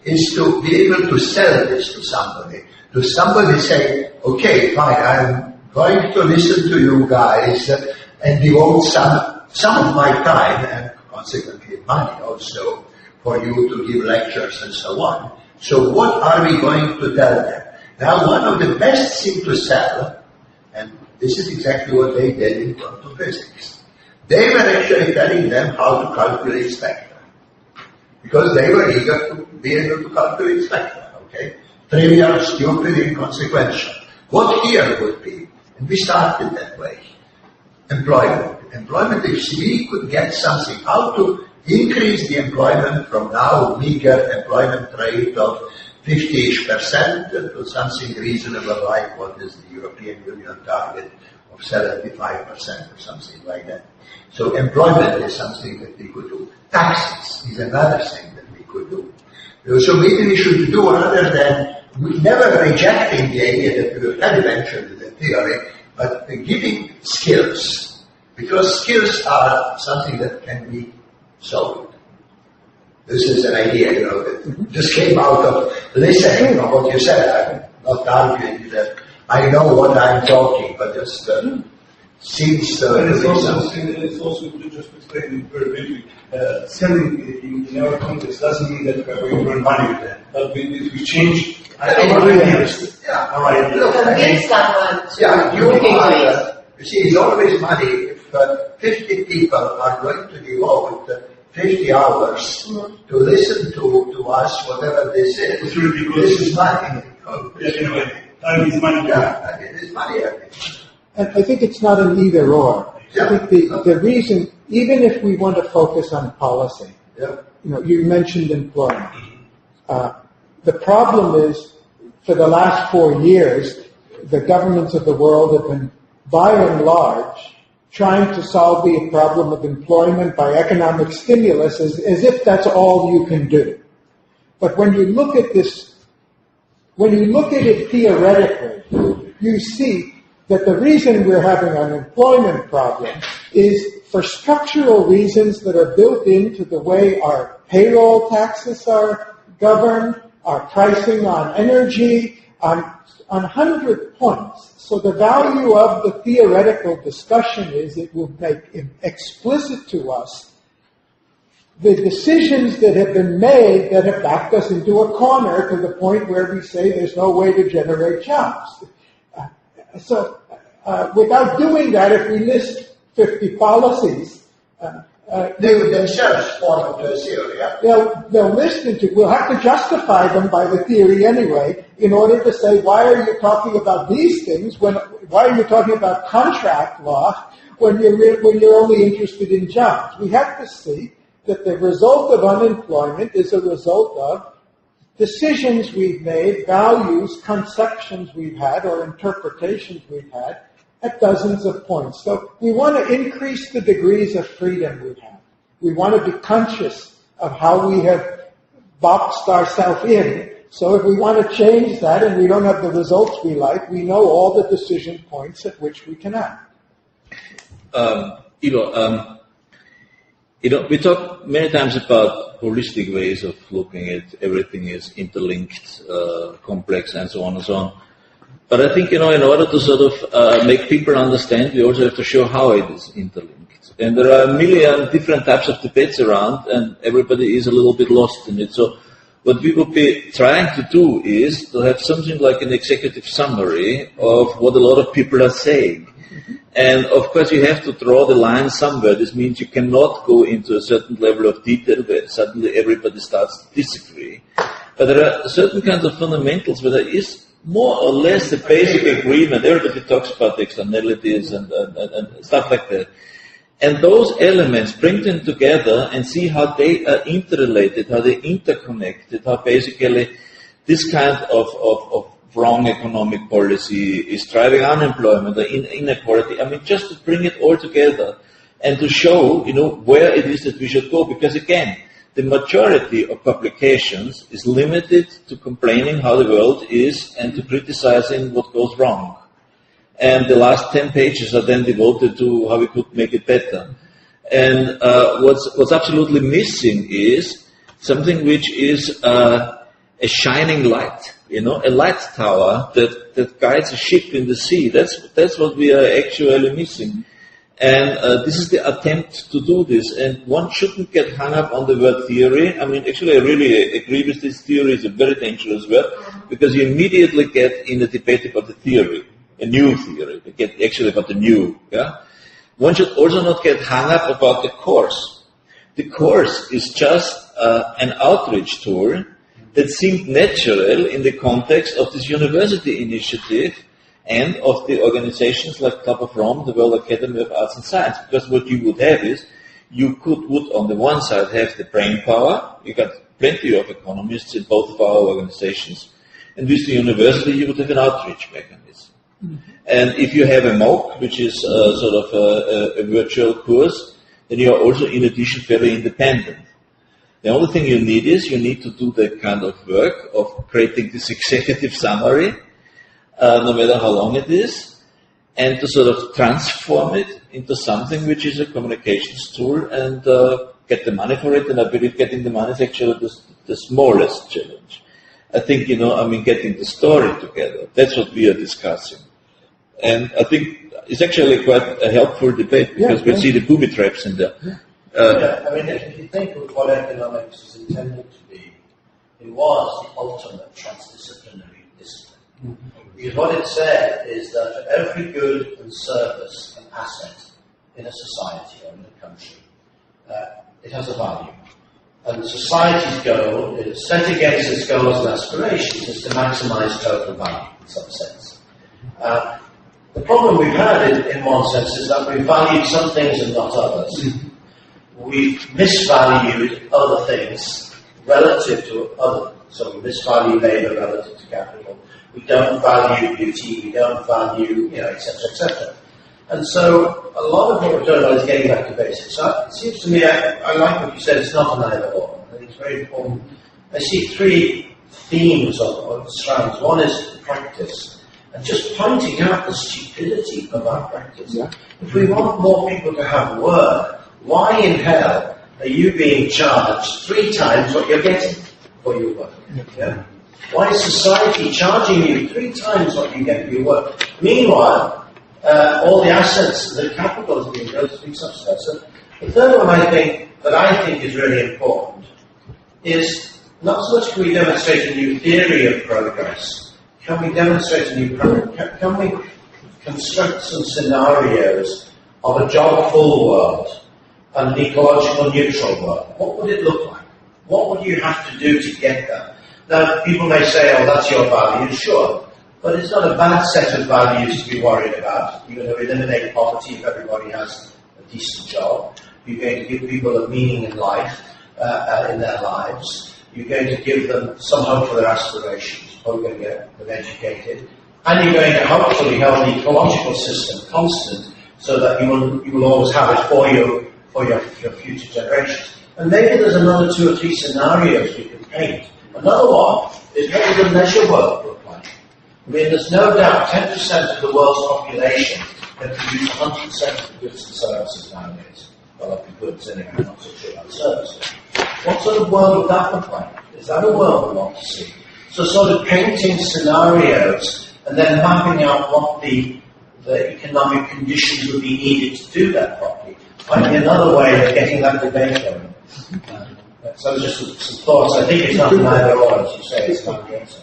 is to be able to sell this to somebody say, okay, fine, I'm going to listen to you guys and devote some of my time and consequently money also for you to give lectures and so on. So what are we going to tell them? Now, one of the best things to sell, and this is exactly what they did in quantum physics. They were actually telling them how to calculate spectra. Because they were eager to be able to calculate spectra, okay? Trivial, stupid, inconsequential. What here would be, and we started that way, employment. Employment, if we could get something, how to increase the employment from now meager employment rate of 50-ish% to something reasonable like what is the European Union target of 75% or something like that. So employment is something that we could do. Taxes is another thing that we could do. So maybe we should do rather than never rejecting the idea that we will have eventually the theory, but giving skills. Because skills are something that can be sold. This is an idea, that just came out of listening to what you said. I'm not arguing that I know what I'm talking, but just seems to be something. It's also just explaining very briefly. Selling in our context doesn't mean that we're going to earn money with that. But we change our ideas. Yeah. Our ideas. Convince someone to Yeah, you see, it's always money. If 50 people are going to devote 50 hours to listen to us, whatever this is, this is money. Time is money. Yeah, it is money. And I think it's not an either or. Yeah. I think the reason, even if we want to focus on policy, you mentioned employment. The problem is, for the last 4 years, the governments of the world have been, by and large, trying to solve the problem of employment by economic stimulus as if that's all you can do. But when you look at this, when you look at it theoretically, you see that the reason we're having an employment problem is for structural reasons that are built into the way our payroll taxes are governed, our pricing on energy, on 100 points. So the value of the theoretical discussion is it will make explicit to us the decisions that have been made that have backed us into a corner to the point where we say there's no way to generate jobs. So without doing that, if we list 50 policies, they would themselves fall into a theory. They'll list into, we'll have to justify them by the theory anyway, in order to say, why are you talking about these things why are you talking about contract law when you're only interested in jobs? We have to see that the result of unemployment is a result of decisions we've made, values, conceptions we've had, or interpretations we've had at dozens of points. So we want to increase the degrees of freedom we have. We want to be conscious of how we have boxed ourselves in. So if we want to change that and we don't have the results we like, we know all the decision points at which we can act. We talk many times about holistic ways of looking at everything is interlinked, complex, and so on and so on. But I think, in order to sort of make people understand, we also have to show how it is interlinked. And there are a million different types of debates around, and everybody is a little bit lost in it. So what we would be trying to do is to have something like an executive summary of what a lot of people are saying. And of course you have to draw the line somewhere. This means you cannot go into a certain level of detail where suddenly everybody starts to disagree. But there are certain kinds of fundamentals where there is more or less a basic agreement. Everybody talks about externalities and stuff like that. And those elements, bring them together and see how they are interrelated, how they're interconnected, how basically this kind of wrong economic policy is driving unemployment, the inequality. I mean, just to bring it all together and to show, where it is that we should go. Because again, the majority of publications is limited to complaining how the world is and to criticizing what goes wrong. And the last 10 pages are then devoted to how we could make it better. And what's absolutely missing is something which is a shining light, a light tower that guides a ship in the sea. That's what we are actually missing. And this is the attempt to do this. And one shouldn't get hung up on the word theory. I mean, actually, I really agree with this. Theory is a very dangerous word because you immediately get in a debate about the theory. A new theory, actually about the new. Yeah? One should also not get hung up about the course. The course is just an outreach tool that seemed natural in the context of this university initiative and of the organizations like Club of Rome, the World Academy of Arts and Science. Because what you would have is, you would on the one side have the brain power, you got plenty of economists in both of our organizations, and with the university you would have an outreach mechanism. And if you have a MOOC, which is sort of a virtual course, then you are also in addition very independent. The only thing you need is you need to do that kind of work of creating this executive summary, no matter how long it is, and to sort of transform it into something which is a communications tool and get the money for it. And I believe getting the money is actually the smallest challenge. I think, getting the story together, that's what we are discussing. And I think it's actually quite a helpful debate because we see the booby traps in there. If you think of what economics is intended to be, it was the ultimate transdisciplinary discipline. Because what it said is that for every good and service and asset in a society or in a country, it has a value. And society's goal, set against its goals and aspirations, is to maximize total value in some sense. The problem we've had in one sense is that we've valued some things and not others. We've misvalued other things relative to other. So we misvalue labour relative to capital. We don't value beauty. We don't value, etc., etc. And so a lot of what we're talking about is getting back to basics. So it seems to me, I like what you said, it's not an either or. I think it's very important. I see three themes of strands. One is practice. And just pointing out the stupidity of our practice. Yeah. If we want more people to have work, why in hell are you being charged 3 times what you're getting for your work? Yeah? Why is society charging you 3 times what you get for your work? Meanwhile, all the assets, the capital is being built to be subsidized. So the third one I think is really important is not so much can we demonstrate a new theory of progress. Can we demonstrate a new progress? Can we construct some scenarios of a job-full world and an ecological neutral world? What would it look like? What would you have to do to get there? Now, people may say, oh, that's your value, sure. But it's not a bad set of values to be worried about. You're going to eliminate poverty if everybody has a decent job. You're going to give people a meaning in life, in their lives. You're going to give them some hope for their aspirations. You're going to get them educated. And you're going to hopefully hold the ecological system constant so that you will always have it for your future generations. And maybe there's another 2 or 3 scenarios we can paint. Another one is what does the leisure world look like? I mean, there's no doubt 10% of the world's population can produce 100% of the goods and services nowadays. Well, of the goods anyway, I'm not so sure about services. What sort of world would that look like? Is that a world we want to see? So sort of painting scenarios and then mapping out what the economic conditions would be needed to do that properly might be another way of getting that debate going. So just some thoughts. I think it's not neither or, as you say, it's not the answer.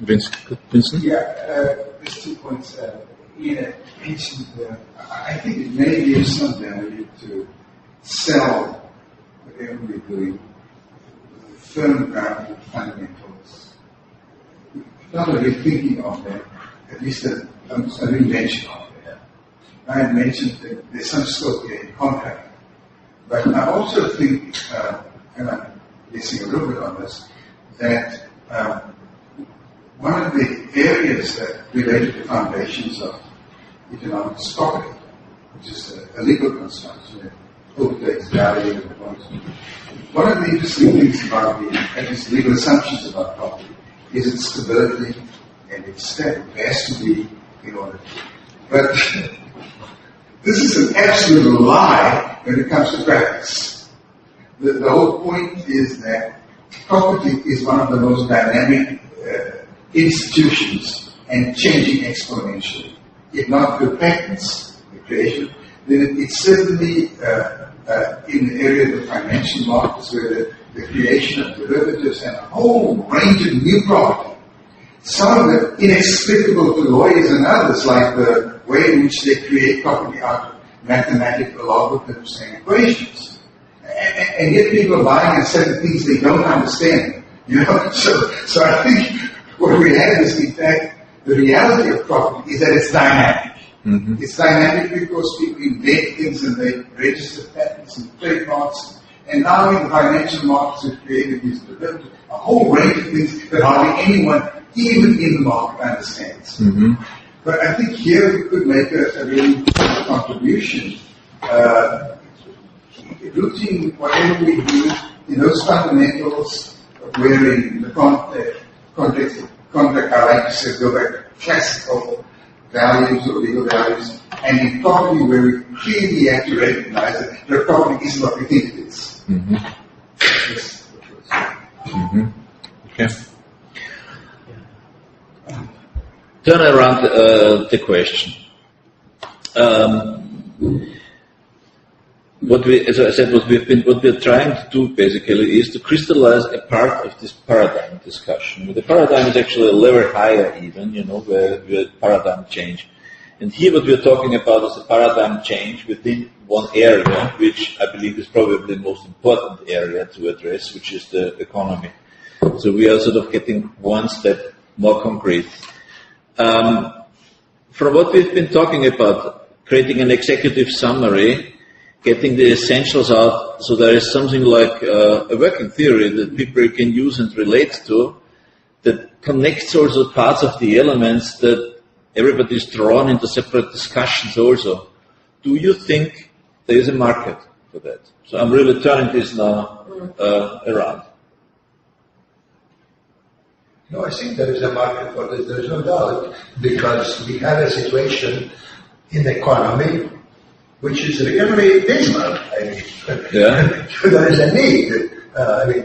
Vincent? Yeah, there's 2 points. Ian mentioned, I think it may be of some value to sell whatever we're doing with firm ground fundamentals. Not really thinking of them, at least a mention of them. I had mentioned that there's some scope here in contract. But I also think, and I'm guessing a little bit on this, that one of the areas that relate to the foundations of economic property, which is a legal construction, overtakes value and points. One of the interesting things about at least legal assumptions about property is its stability and its state. It has to be in order. But this is an absolute lie when it comes to practice. The whole point is that property is one of the most dynamic institutions and changing exponentially. If not through patents, the creation, then it's certainly in the area of the financial markets where the creation of derivatives and a whole range of new property. Some of it inexplicable to lawyers and others, like the way in which they create property out of mathematical logarithms and equations. And yet people are buying and selling things they don't understand. You know, so I think what we have is, in fact, the reality of property is that it's dynamic. Mm-hmm. It's dynamic because people invent things and they register patents and trademarks. And now in the financial markets we've created these derivatives, a whole range of things that hardly anyone, even in the market, understands. Mm-hmm. But I think here we could make a really contribution. Rooting whatever we do in those fundamentals, where in the context of contract, I like to say, go back to classical values or legal values, and in property where we clearly have to recognize that the property isn't what we think it is. Mm-hmm. Mm-hmm. Okay. Turn around the question. As I said, what we're trying to do basically is to crystallize a part of this paradigm discussion. The paradigm is actually a level higher even, where paradigm change. And here what we're talking about is a paradigm change within one area, which I believe is probably the most important area to address, which is the economy. So we are sort of getting one step more concrete. From what we've been talking about, creating an executive summary, getting the essentials out, so there is something like a working theory that people can use and relate to, that connects also parts of the elements that everybody is drawn into separate discussions also. Do you think there is a market for that? So I'm really turning this now around. No, I think there is a market for this, there is no doubt, because we have a situation in the economy which is really dismal. I mean, yeah. There is a need.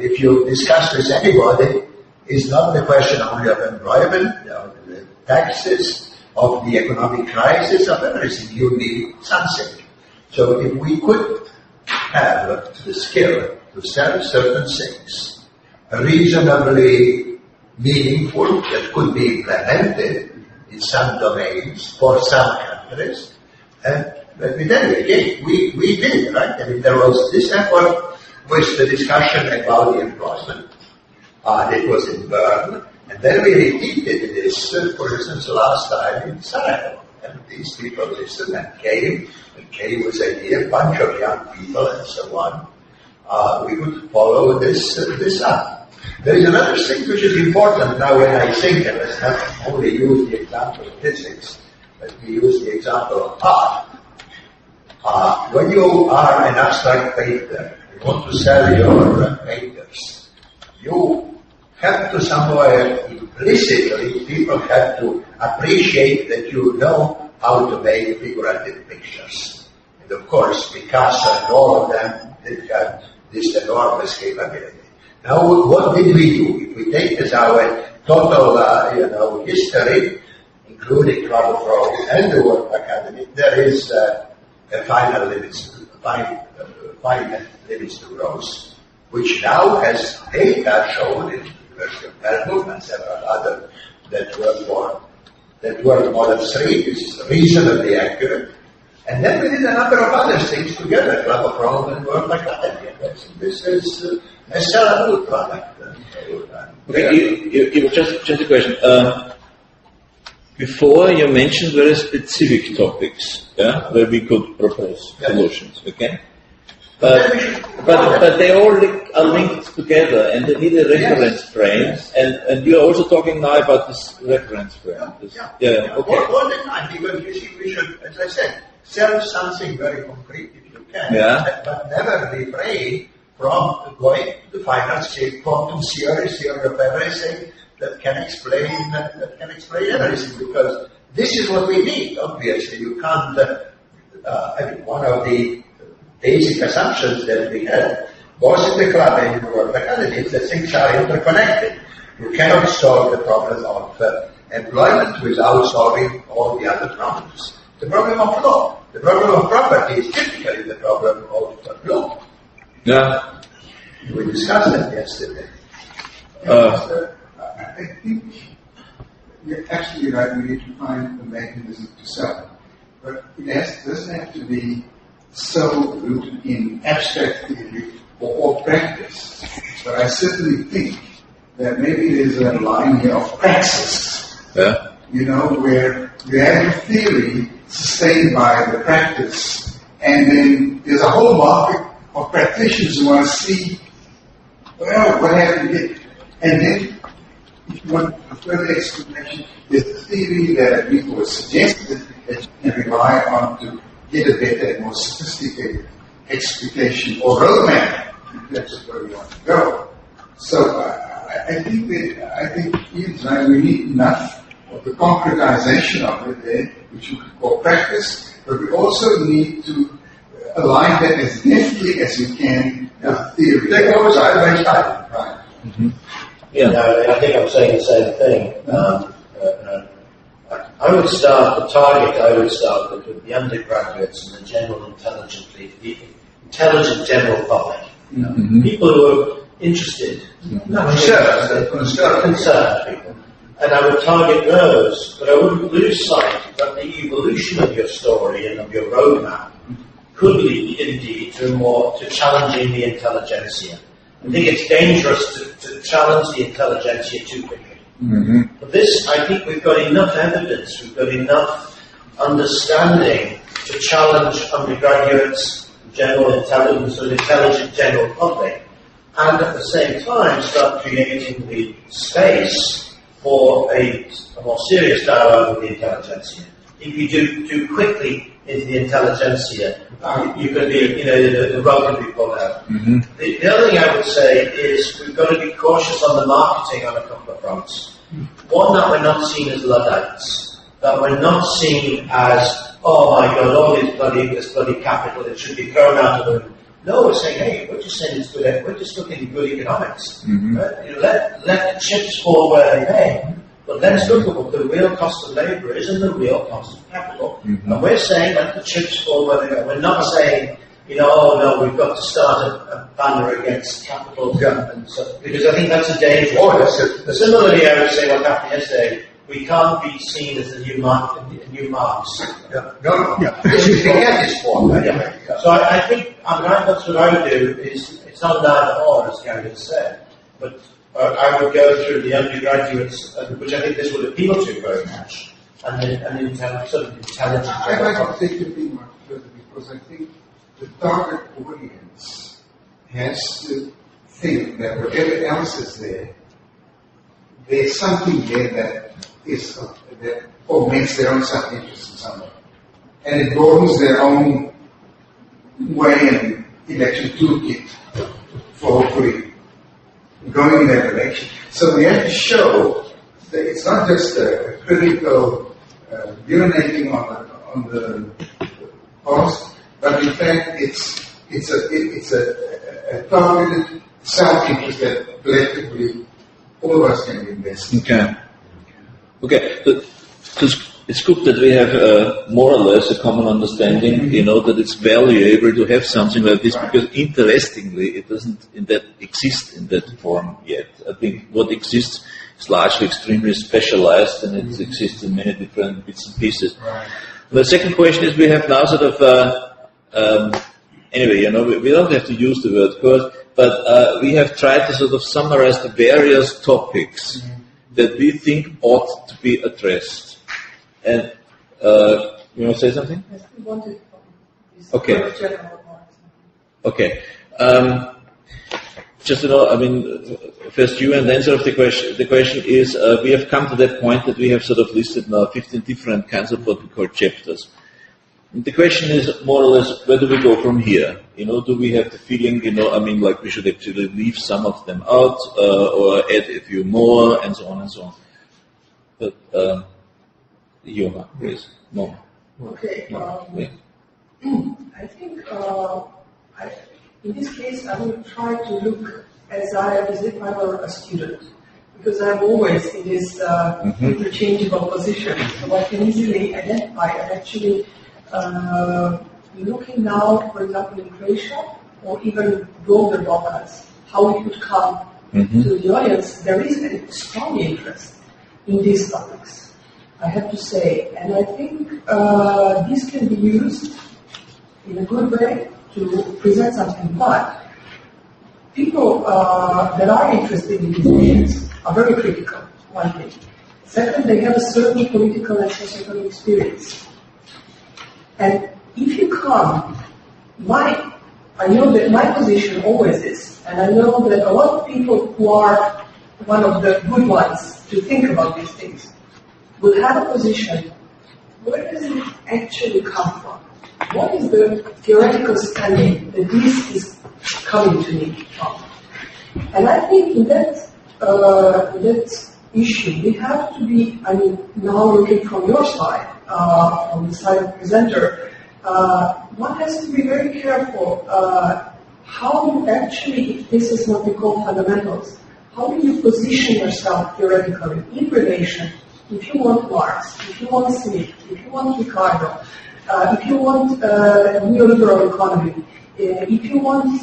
If you discuss with anybody, it's not the question only of employment, the taxes, of the economic crisis, of everything. You need something. So if we could have the skill to sell certain things, reasonably meaningful, that could be implemented in some domains for some countries, and let me tell you again, we did, right? I mean, there was this effort with the discussion about the employment. It was in Bern, and then we repeated this, for instance, last time in Sarajevo. And these people listened and came with a bunch of young people and so on. We could follow this up. There is another thing which is important now when I think, and let's not only use the example of physics, but we use the example of art. When you are an abstract painter, you want to sell your painters, you have to somewhere implicitly, people have to appreciate that you know how to make figurative pictures. And of course, Picasso and all of them did have this enormous capability. Now, what did we do? If we take as our total, history, including Club of Rome and the World Academy, there is a finite limits to growth, which now has data shown in the University of Melbourne and several other that were model 3 is reasonably accurate. And then we did a number of other things together, Club of Rome and World Academy. This is a sellable product. Okay, just a question. Before you mentioned very specific topics, where we could propose solutions, okay? But they all are linked together, and they need a reference frame. And you are also talking now about this reference frame. Okay. All the time, because you see, we should, as I said, sell something very concrete if you can, but never refrain from going to the final shape, quantum theory of everything that can explain everything. Because this is what we need. Obviously, you can't. One of the basic assumptions that we had, both in the club and in the World Academy, is that things are interconnected. You cannot solve the problem of employment without solving all the other problems. The problem of law, the problem of property is typically the problem of law. Yeah. We discussed that yesterday. I think you're absolutely right. We need to find a mechanism to sell. But it doesn't have to be so rooted in abstract theory or practice. But I certainly think that maybe there's a line here of praxis. Yeah. Where you have your theory sustained by the practice, and then there's a whole market of practitioners who want to see, what happened here. And then, if you want a further explanation, there's a theory that people have suggested that you can rely on to get a better and more sophisticated explication or roadmap if that's where we want to go. So I think Ian's right, we need enough of the concretization of it there, which we could call practice, but we also need to align that as neatly as we can with theory. They go side by side. Right. Mm-hmm. Yeah. I think I'm saying the same thing. I would start with the undergraduates and the intelligent general public. People who are interested, concerned people. And I would target those, but I wouldn't lose sight that the evolution of your story and of your roadmap could lead indeed to challenging the intelligentsia. I think it's dangerous to challenge the intelligentsia too quickly. Mm-hmm. But this, I think we've got enough evidence, we've got enough understanding to challenge undergraduates, general intelligence, or intelligent general public, and at the same time start creating the space for a more serious dialogue with the intelligentsia. If you do too quickly into the intelligentsia, you could be, the rug could be pulled out. Mm-hmm. The other thing I would say is we've got to be cautious on the marketing on a couple of fronts. One, that we're not seen as Luddites, that we're not seen as, oh my God, all this bloody capital, it should be thrown out of the room. No, we're saying, hey, we're just saying it's good. We're just looking at good economics. Mm-hmm. Right? Let the chips fall where they may, but let's look at what the real cost of labour is and the real cost of capital. Mm-hmm. And we're saying let the chips fall where they may. We're not saying, oh no, we've got to start a banner against capital, and so, because I think that's a danger. Similarly, I would say what happened yesterday. We can't be seen as the new Marx. No. This is this form. Yeah. So I think that's what I would do. It's not an either or, as Gary said, but I would go through the undergraduates, which I think this would appeal to very much, and sort of intelligent. I'd like to take a bit more further because I think the target audience has to think that whatever else is there, there's something there that is that augments their own self-interest in some way, and it broadens their own way and election toolkit for hopefully going in that direction. So we have to show that it's not just a critical urinating on the past, but in fact it's a targeted self-interest that collectively all of us can invest in. Okay. It's good that we have more or less a common understanding, that it's valuable to have something like this, because interestingly, it doesn't exist in that form yet. I think what exists is largely extremely specialized, and it exists in many different bits and pieces. Right. The second question is, we have now sort of, we don't have to use the word curse, but we have tried to sort of summarize the various topics that we think ought to be addressed. And you want to say something? Yes, we wanted Okay. general remarks. Okay. Just first you and then sort of the question. The question is, we have come to that point that we have sort of listed now 15 different kinds of what we call chapters. And the question is more or less, where do we go from here? Do we have the feeling, like we should actually leave some of them out, or add a few more, and so on and so on. But, Johann, please. No. Okay. Yeah. I think in this case I will try to look as if I were a student, because I'm always in this interchangeable position, so I can easily identify and actually looking now, for example, in Croatia or even broader Balkans, how it would come to the audience. There is a strong interest in these topics, I have to say, and I think this can be used in a good way to present something. But people that are interested in these issues are very critical, one thing. Second, they have a certain political and socioeconomic experience. And if you come, I know that my position always is, and I know that a lot of people who are one of the good ones to think about these things will have a position. Where does it actually come from? What is the theoretical standing that this is coming to me from? And I think in that issue, we have to be, now looking from your side, from the side of the presenter, one has to be very careful how you actually, if this is what we call fundamentals, how do you position yourself theoretically in relation, if you want Marx, if you want Smith, if you want Ricardo, if you want neoliberal economy, if you want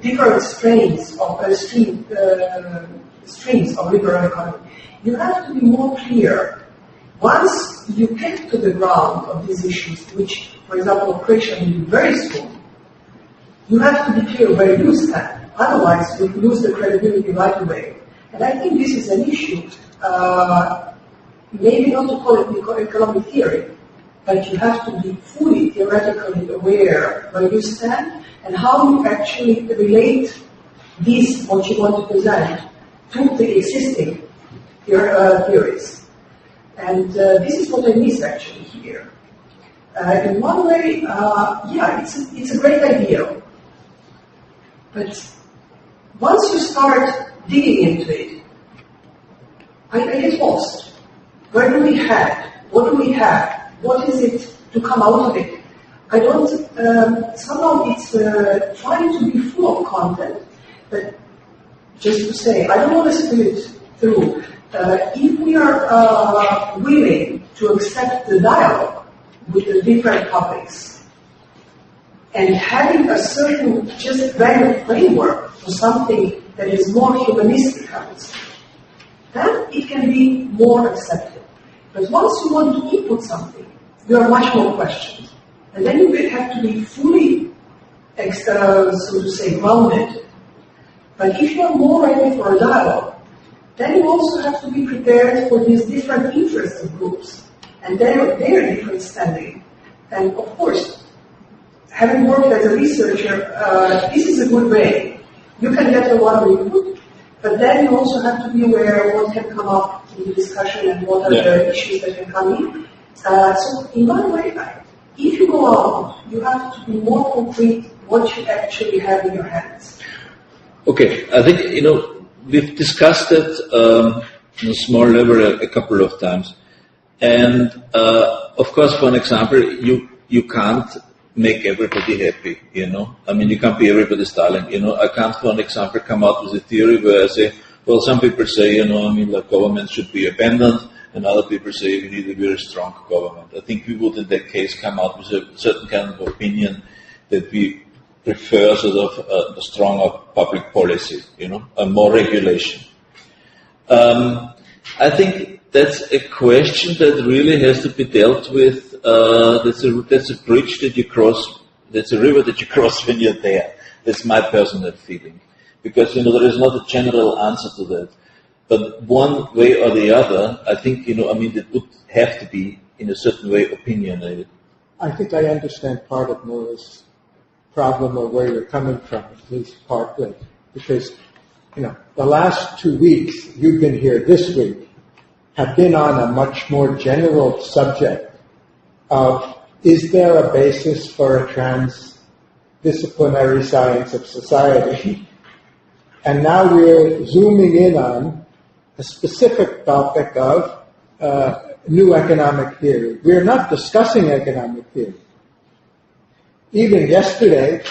different strains of streams of liberal economy, you have to be more clear. Once you get to the ground of these issues, which, for example, Croatia will be very soon, you have to be clear where you stand. Otherwise, you lose the credibility right away. And I think this is an issue, maybe not to call it economic theory, but you have to be fully theoretically aware where you stand and how you actually relate this, what you want to present, to the existing theories. And this is what I miss actually here. In one way, it's a great idea. But once you start digging into it, I get lost. Where do we head? What do we have? What is it to come out of it? I don't, somehow it's trying to be full of content, but just to say, I don't want to split through. If we are willing to accept the dialogue with the different topics and having a certain just value framework for something that is more humanistic, I would say, then it can be more accepted. But once you want to input something, there are much more questions. And then you have to be fully, so to say, grounded. But if you are more ready for a dialogue, then you also have to be prepared for these different interests of groups and their different standing. And of course, having worked as a researcher, this is a good way. You can get a lot of input, but then you also have to be aware of what can come up in the discussion and what are the issues that can come in. So in one way, if you go out, you have to be more concrete what you actually have in your hands. Okay, I think, we've discussed it on a small level a couple of times. And, of course, for an example, you can't make everybody happy, I mean, you can't be everybody's darling, I can't, for an example, come out with a theory where I say, well, some people say, government should be abandoned, and other people say we need a very strong government. I think we would, in that case, come out with a certain kind of opinion that we prefer sort of a stronger public policy, more regulation. I think that's a question that really has to be dealt with. That's a bridge that you cross, that's a river that you cross when you're there. That's my personal feeling. Because, there is not a general answer to that. But one way or the other, I think, it would have to be, in a certain way, opinionated. I think I understand part of Nora's problem or where you're coming from, at least partly. Because, the last 2 weeks, you've been here this week, have been on a much more general subject of, is there a basis for a trans-disciplinary science of society? And now we're zooming in on a specific topic of new economic theory. We're not discussing economic theory. Even yesterday,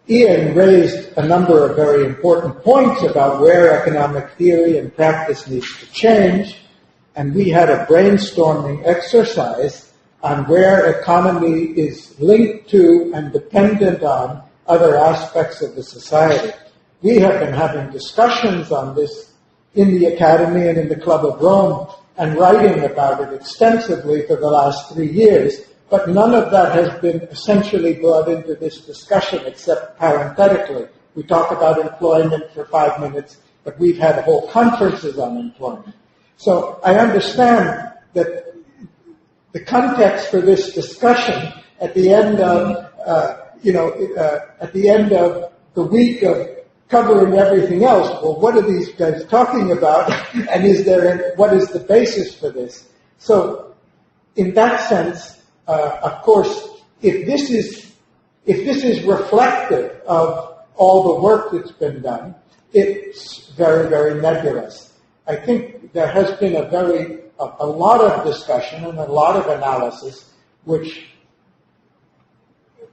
Ian raised a number of very important points about where economic theory and practice needs to change, and we had a brainstorming exercise on where economy is linked to and dependent on other aspects of the society. We have been having discussions on this in the Academy and in the Club of Rome and writing about it extensively for the last 3 years, but none of that has been essentially brought into this discussion except parenthetically. We talk about employment for 5 minutes, but we've had whole conferences on employment. So I understand that the context for this discussion at the end of, at the end of the week of covering everything else, well, what are these guys talking about, and what is the basis for this? So, in that sense, of course, if this is reflective of all the work that's been done, it's very, very nebulous. I think there has been a lot of discussion and a lot of analysis, which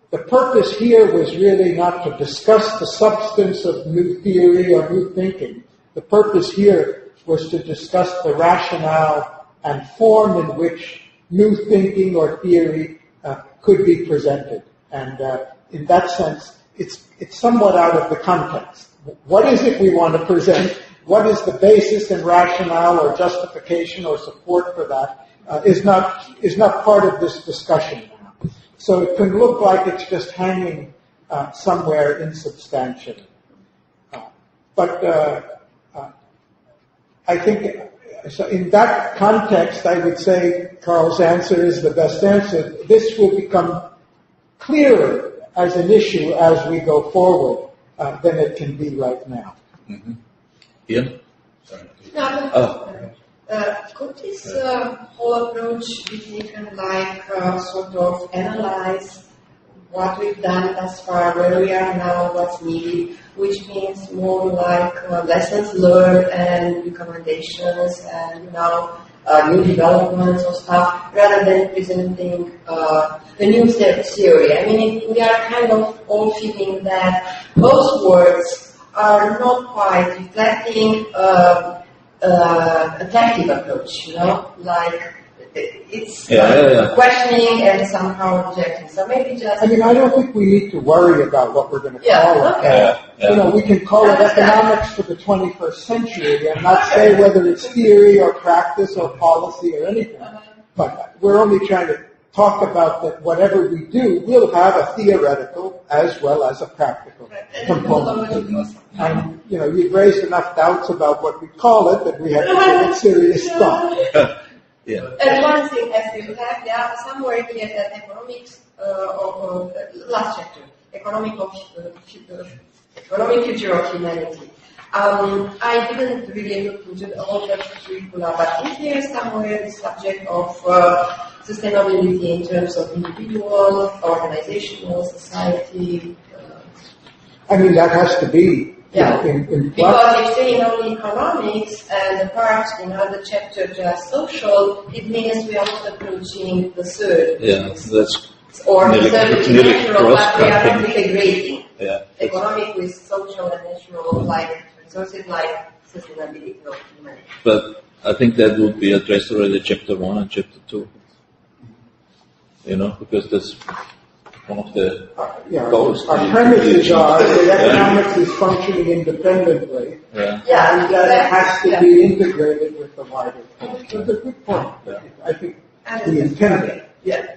the purpose here was really not to discuss the substance of new theory or new thinking. The purpose here was to discuss the rationale and form in which new thinking or theory could be presented. And in that sense, it's somewhat out of the context. What is it we want to present? What is the basis and rationale or justification or support for that is not part of this discussion now. So it can look like it's just hanging somewhere insubstantially. But I think, so in that context, I would say Karl's answer is the best answer. This will become clearer as an issue as we go forward than it can be right now. Mm-hmm. Ian? Sorry. Could this whole approach be taken like sort of analyze what we've done thus far, where we are now, what's needed, which means more like lessons learned and recommendations and new developments or stuff, rather than presenting the new theory. I mean, we are kind of all feeling that those words are not quite reflecting a tactic approach, like it's questioning and somehow rejecting. So maybe just... I don't think we need to worry about what we're going to call it. We can call it economics for the 21st century and not say whether it's theory or practice or policy or anything. But we're only trying to talk about that whatever we do, we'll have a theoretical as well as a practical component. And, you've raised enough doubts about what we call it that we have to give it serious thought. And one thing, as you have, somewhere here that economics last chapter, economic future of humanity. I didn't really look into all the curricula, but is there somewhere the subject of sustainability in terms of individual, organizational, society? I mean, that has to be. Yeah, in because if saying only economics and the part in other chapter just social, it means we are not approaching the third. Yeah, that's or the third is natural, but we are not cross-cutting. integrating. Yeah. Economic with social and natural, like resources, like sustainability of humanity. But I think that would be addressed already chapter 1 and chapter 2. Because that's one of the goals. Our premises are that economics is functioning independently, Yeah. and that it has to be integrated with the wider culture. That's a good point. I think the intent. Yeah.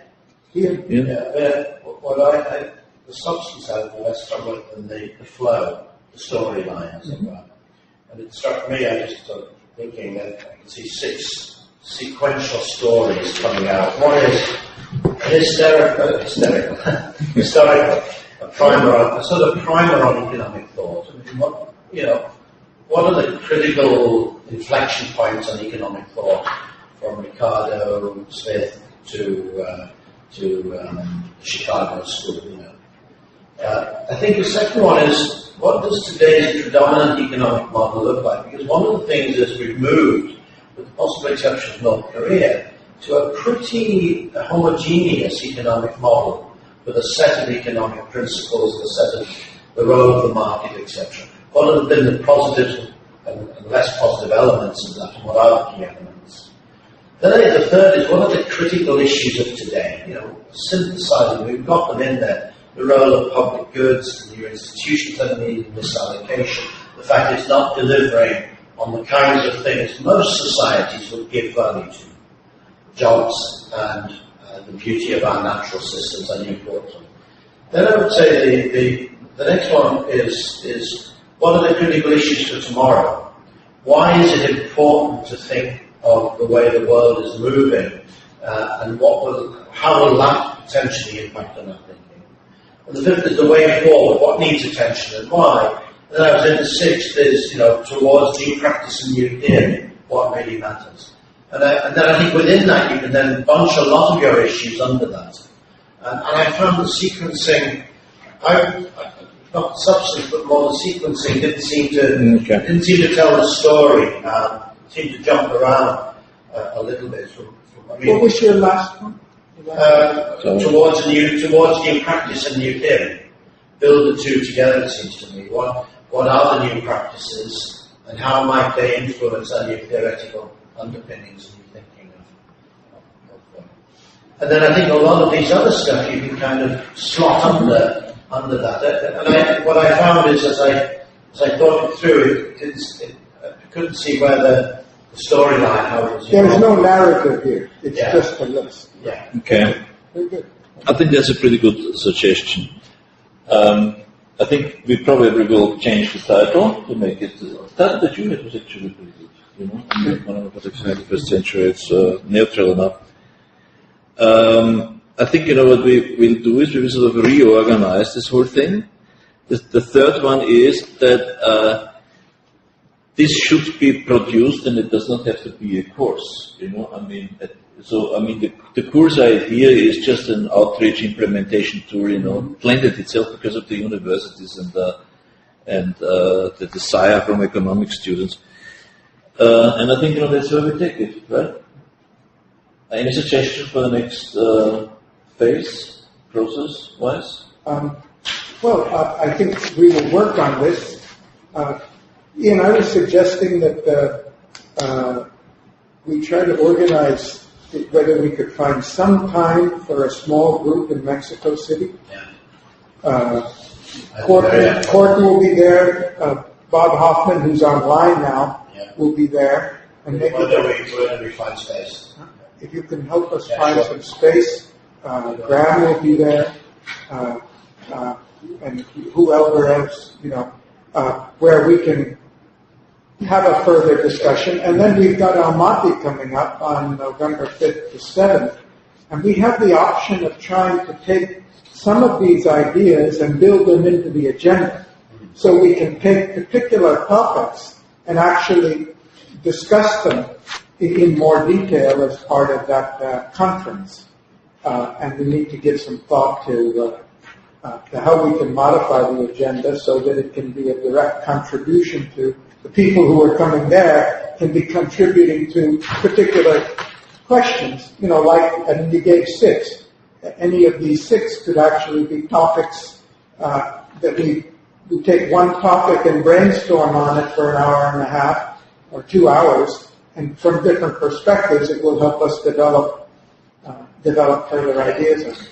The substance out of less trouble than the flow, the storyline, as it were. And it struck me, I just started thinking that I can see 6 sequential stories coming out. One is historical, a sort of primer on economic thought. I mean, what are the critical inflection points on economic thought from Ricardo Smith to Chicago School? I think the second one is, what does today's predominant economic model look like? Because one of the things is we've moved, with the possible exception of North Korea, to a pretty homogeneous economic model with a set of economic principles, a set of the role of the market, etc. What have been the positives and less positive elements of that, and what are the key elements? Then the third is, what are the critical issues of today? Synthesizing, we've got them in there. The role of public goods, the new institutions that need misallocation, the fact it's not delivering on the kinds of things most societies would give value to. Jobs and the beauty of our natural systems are important. Then I would say the next one is what are the critical issues for tomorrow? Why is it important to think of the way the world is moving and how will that potentially impact on our thinking? And the fifth is the way forward. What needs attention and why? And then I was in the sixth is, towards new practice and new theory, what really matters. And then I think within that you can then bunch a lot of your issues under that. And I found the sequencing, not substance, but more the sequencing didn't seem to tell the story. Seemed to jump around a little bit. What was your last one? Towards new practice and new theory. Build the two together, it seems to me. What are the new practices and how might they influence our new theoretical underpinnings and new thinking of them? And then I think a lot of these other stuff you can kind of slot under that. And what I found is as I thought it through, I couldn't see where the storyline, how it was. There's no narrative here. It's just a list. Yeah. Okay. Very good. I think that's a pretty good suggestion. I think we probably will change the title to make it. The title that you had was actually pretty good. Economic of the 21st century. It's neutral enough. I think what we will do is we will sort of reorganize this whole thing. The third one is that this should be produced, and it does not have to be a course. The course idea is just an outreach implementation tool. Blended itself because of the universities and the desire from economic students. And I think that's where we take it, right? Any suggestion for the next phase, process-wise? I think we will work on this. Ian, I was suggesting that we try to organize whether we could find some time for a small group in Mexico City. Court will be there. Bob Hoffman, who's online now, will be there. And maybe where do we find space? If you can help us find some space, Graham will be there, and whoever else, where we can have a further discussion. And then we've got Almaty coming up on November 5th to 7th, And we have the option of trying to take some of these ideas and build them into the agenda. So we can take particular topics and actually discuss them in more detail as part of that conference. And we need to give some thought to how we can modify the agenda so that it can be a direct contribution to the people who are coming there can be contributing to particular questions, and you gave 6. Any of these 6 could actually be topics that we take one topic and brainstorm on it for an hour and a half or 2 hours, and from different perspectives it will help us develop further ideas.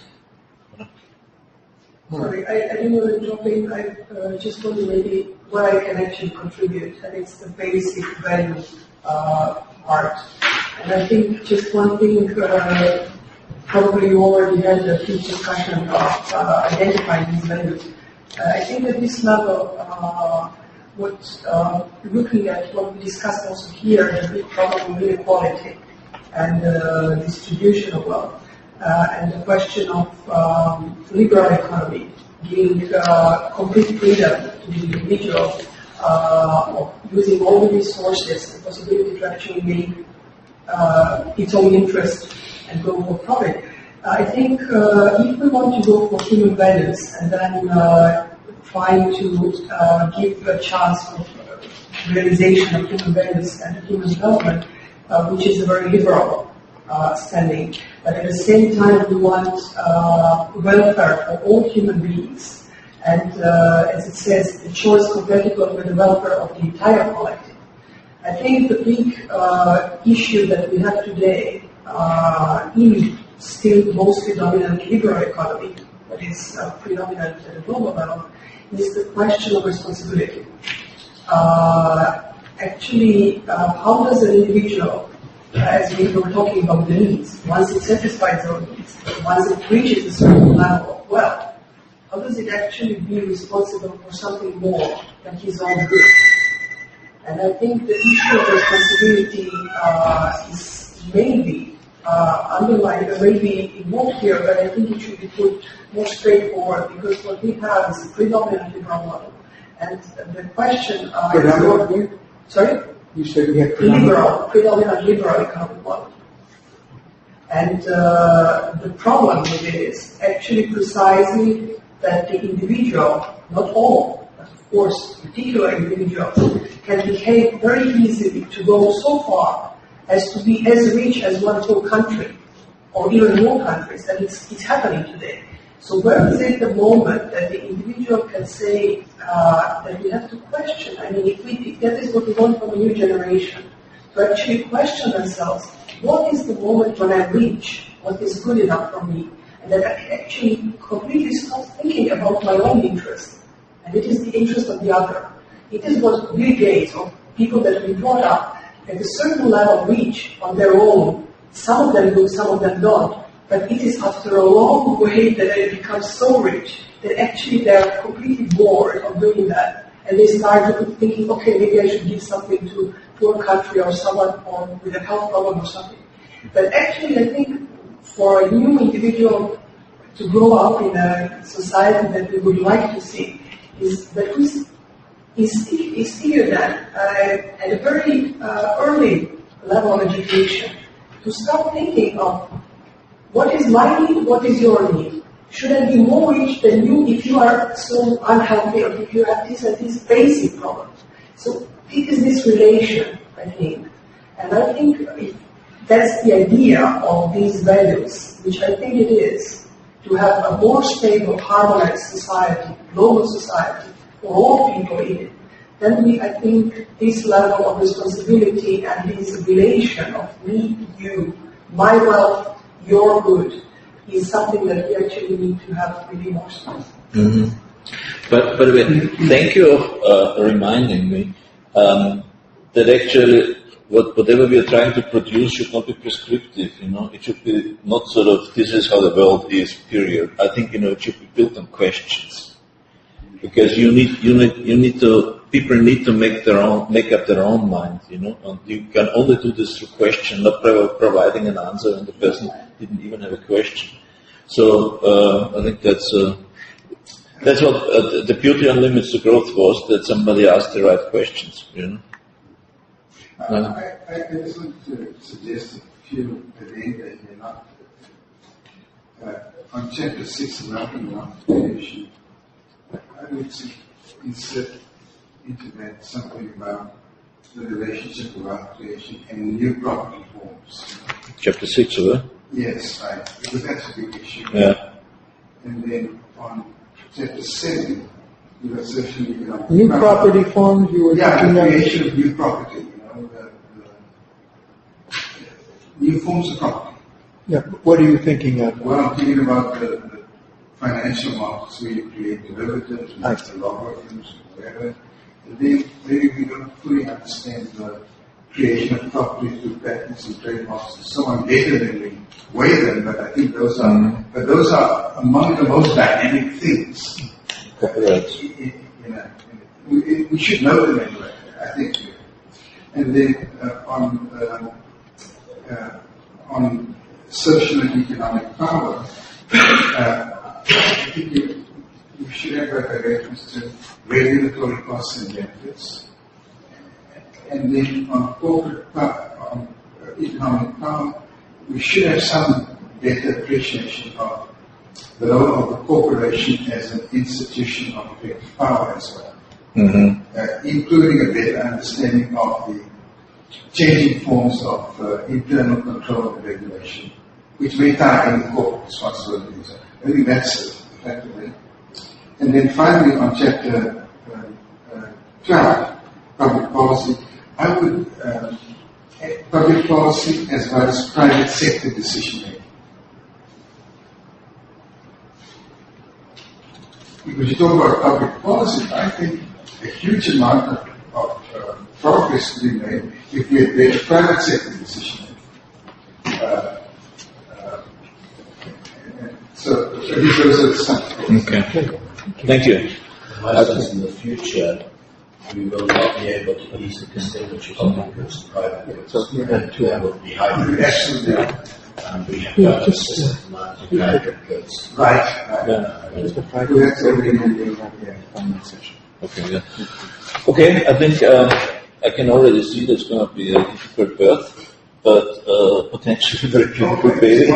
Sorry, I didn't want to jump in. I just wonder maybe what I can actually contribute, and it's the basic value part. And I think just one thing, probably you already had a huge discussion about identifying these values. I think at this level, looking at what we discussed also here, the big problem with inequality and distribution of wealth, and the question of liberal economy, giving complete freedom to the individual, of using all the resources, the possibility to actually make its own interest and go for profit. I think if we want to go for human values and then trying to give a chance of realization of human values and human development, which is a very liberal standing, but at the same time we want welfare for all human beings, and as it says, the choice compatible with the welfare of the entire collective. I think the big issue that we have today in still mostly dominant liberal economy, that is predominant at the global level, is the question of responsibility. Actually, how does an individual, as we were talking about the needs, once it satisfies those needs, once it reaches a certain level of wealth, how does it actually be responsible for something more than his own good? And I think the issue of responsibility is maybe underlined, maybe invoked here, but I think it should be put more straightforward, because what we have is a predominant liberal model. And the question sorry? You said we have predominant liberal economic model. And the problem with it is actually precisely that the individual, not all, but of course particular individuals, can behave very easily to go so far as to be as rich as one whole country, or even more countries, and it's happening today. So where is it the moment that the individual can say that we have to question? I mean, if that is what we want from a new generation, to actually question ourselves, what is the moment when I reach what is good enough for me, and that I can actually completely stop thinking about my own interest, and it is the interest of the other. It is what Bill Gates or people that we brought up at a certain level reach on their own. Some of them do, some of them don't. But it is after a long way that they become so rich that actually they are completely bored of doing that. And they start thinking, okay, maybe I should give something to poor country or someone with a health problem or something. But actually I think for a new individual to grow up in a society that we would like to see is that is here that at a very early level of education to start thinking of what is my need, what is your need? Should I be more rich than you if you are so unhealthy or if you have this and this basic problems? So it is this relation, I think. And I think if that's the idea of these values, which I think it is, to have a more stable, harmonized society, global society, for all people in it, then I think this level of responsibility and this relation of me, you, my wealth, your good, is something that we actually need to have really more strength. Mm-hmm. But by the way, thank you for reminding me that actually whatever we are trying to produce should not be prescriptive, It should be not sort of, this is how the world is, period. I think, it should be built on questions. Because you need to people need to make up their own mind, and you can only do this through question, not providing an answer, and the person didn't even have a question. So I think that's what the beauty on limits to growth was, that somebody asked the right questions. I just want to suggest a few again that they're not on chapter 6 of Welcome to Creation. I would insert into that something about the relationship of our creation and new property forms. Chapter 6 of it? Yes, right. Because that's a big issue. Yeah. And then on chapter 7, you were certainly new property forms you were talking about. Creation of new property, the new forms of property. Yeah, what are you thinking of? Well, I'm thinking about the financial markets where you create derivatives and logarithms and whatever. And then maybe we don't fully understand the creation of property through patents and trademarks and so on better than we weigh them, but I think those are among the most dynamic things. Correct. We should know them anyway, I think. And then on social and economic power, I think you should have a reference to regulatory costs and benefits. And then on corporate on economic power, we should have some better appreciation of the role of the corporation as an institution of effective power as well, including a better understanding of the changing forms of internal control and regulation, which may tie in with corporate responsibilities. I think that's effectively. And then finally, on chapter 12, public policy, I would public policy as well as private sector decision making. Because you talk about public policy, I think a huge amount of progress to be made if we had better private sector decision making. So those are some. Okay. Thank you. In my sense, in the future, we will not be able to easily distinguish public goods and private goods. There will be hybrid. Absolutely. And we have got a system of private goods. Right. Okay, yeah. Okay, I think I can already see there's going to be a difficult birth, but potentially very beautiful baby.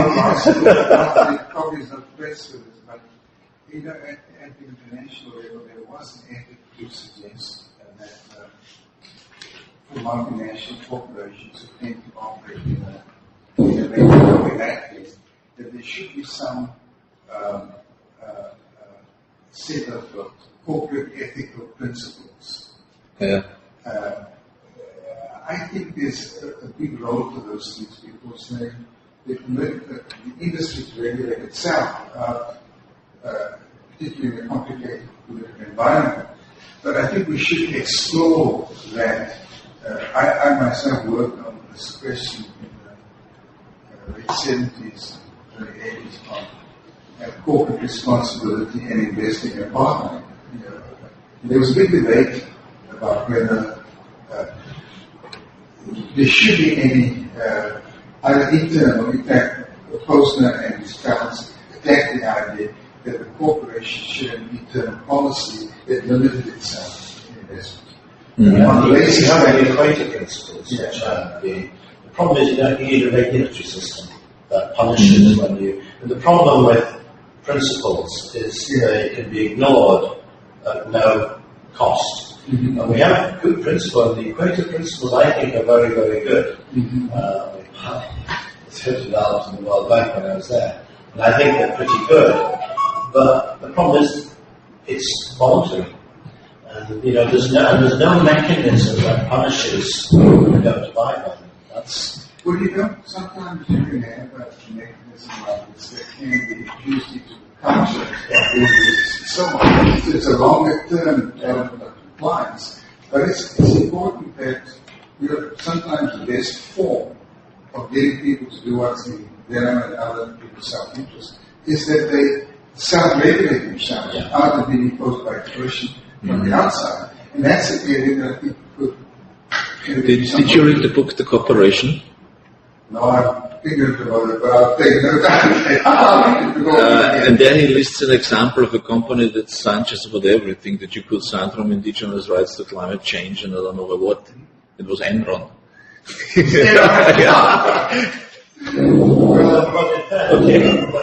Probably is not pressed with this, but at the international level, there was an effort to suggest that for multinational corporations who tend to operate in a regulatory landscape, that there should be some set of corporate ethical principles. Yeah. I think there's a big role to those things because they permit the industry to regulate itself, particularly in a complicated political environment. But I think we should explore that. I myself worked on this question in the late 70s, early 80s on corporate responsibility and investing in partnering. There was a big debate about whether there should be any either internal. In fact, Posner and his fellows attacked the idea that the corporation should have an internal policy that limited itself in investment. On the basis of the equator principles, the problem is you need a regulatory system that punishes when you. And the problem with principles is they can be ignored at no cost. And we have good principles. The equator principles, I think, are very, very good. It's $50 in the World Bank when I was there. And I think they're pretty good. But the problem is, it's voluntary. And, there's no mechanism that punishes people who don't abide by them. Well, sometimes you can have a mechanism like this that can be infused into the culture of business and so on. It's a longer term element of compliance. But it's important that sometimes the best form of getting people to do what's in their own and other people's self-interest is that they self-regulate themselves out of being imposed by coercion from the outside. And that's the area that I think could. Did you read the book, The Corporation? No, I'm thinking about it, but I'll take no time. And there he lists an example of a company that signed just about everything that you could sign, from indigenous rights to climate change and I don't know what. It was Enron. Well, there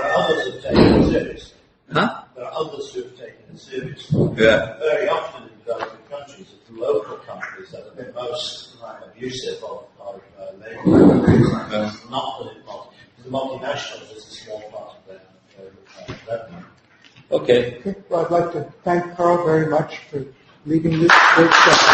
are others who have taken it serious. Huh? There are others who have taken it serious. Yeah. Very often in developing countries, it's the local companies that are the most abusive of labour. Not the multinationals is a small part of their revenue. Okay. Well, I'd like to thank Karl very much for leading this great session.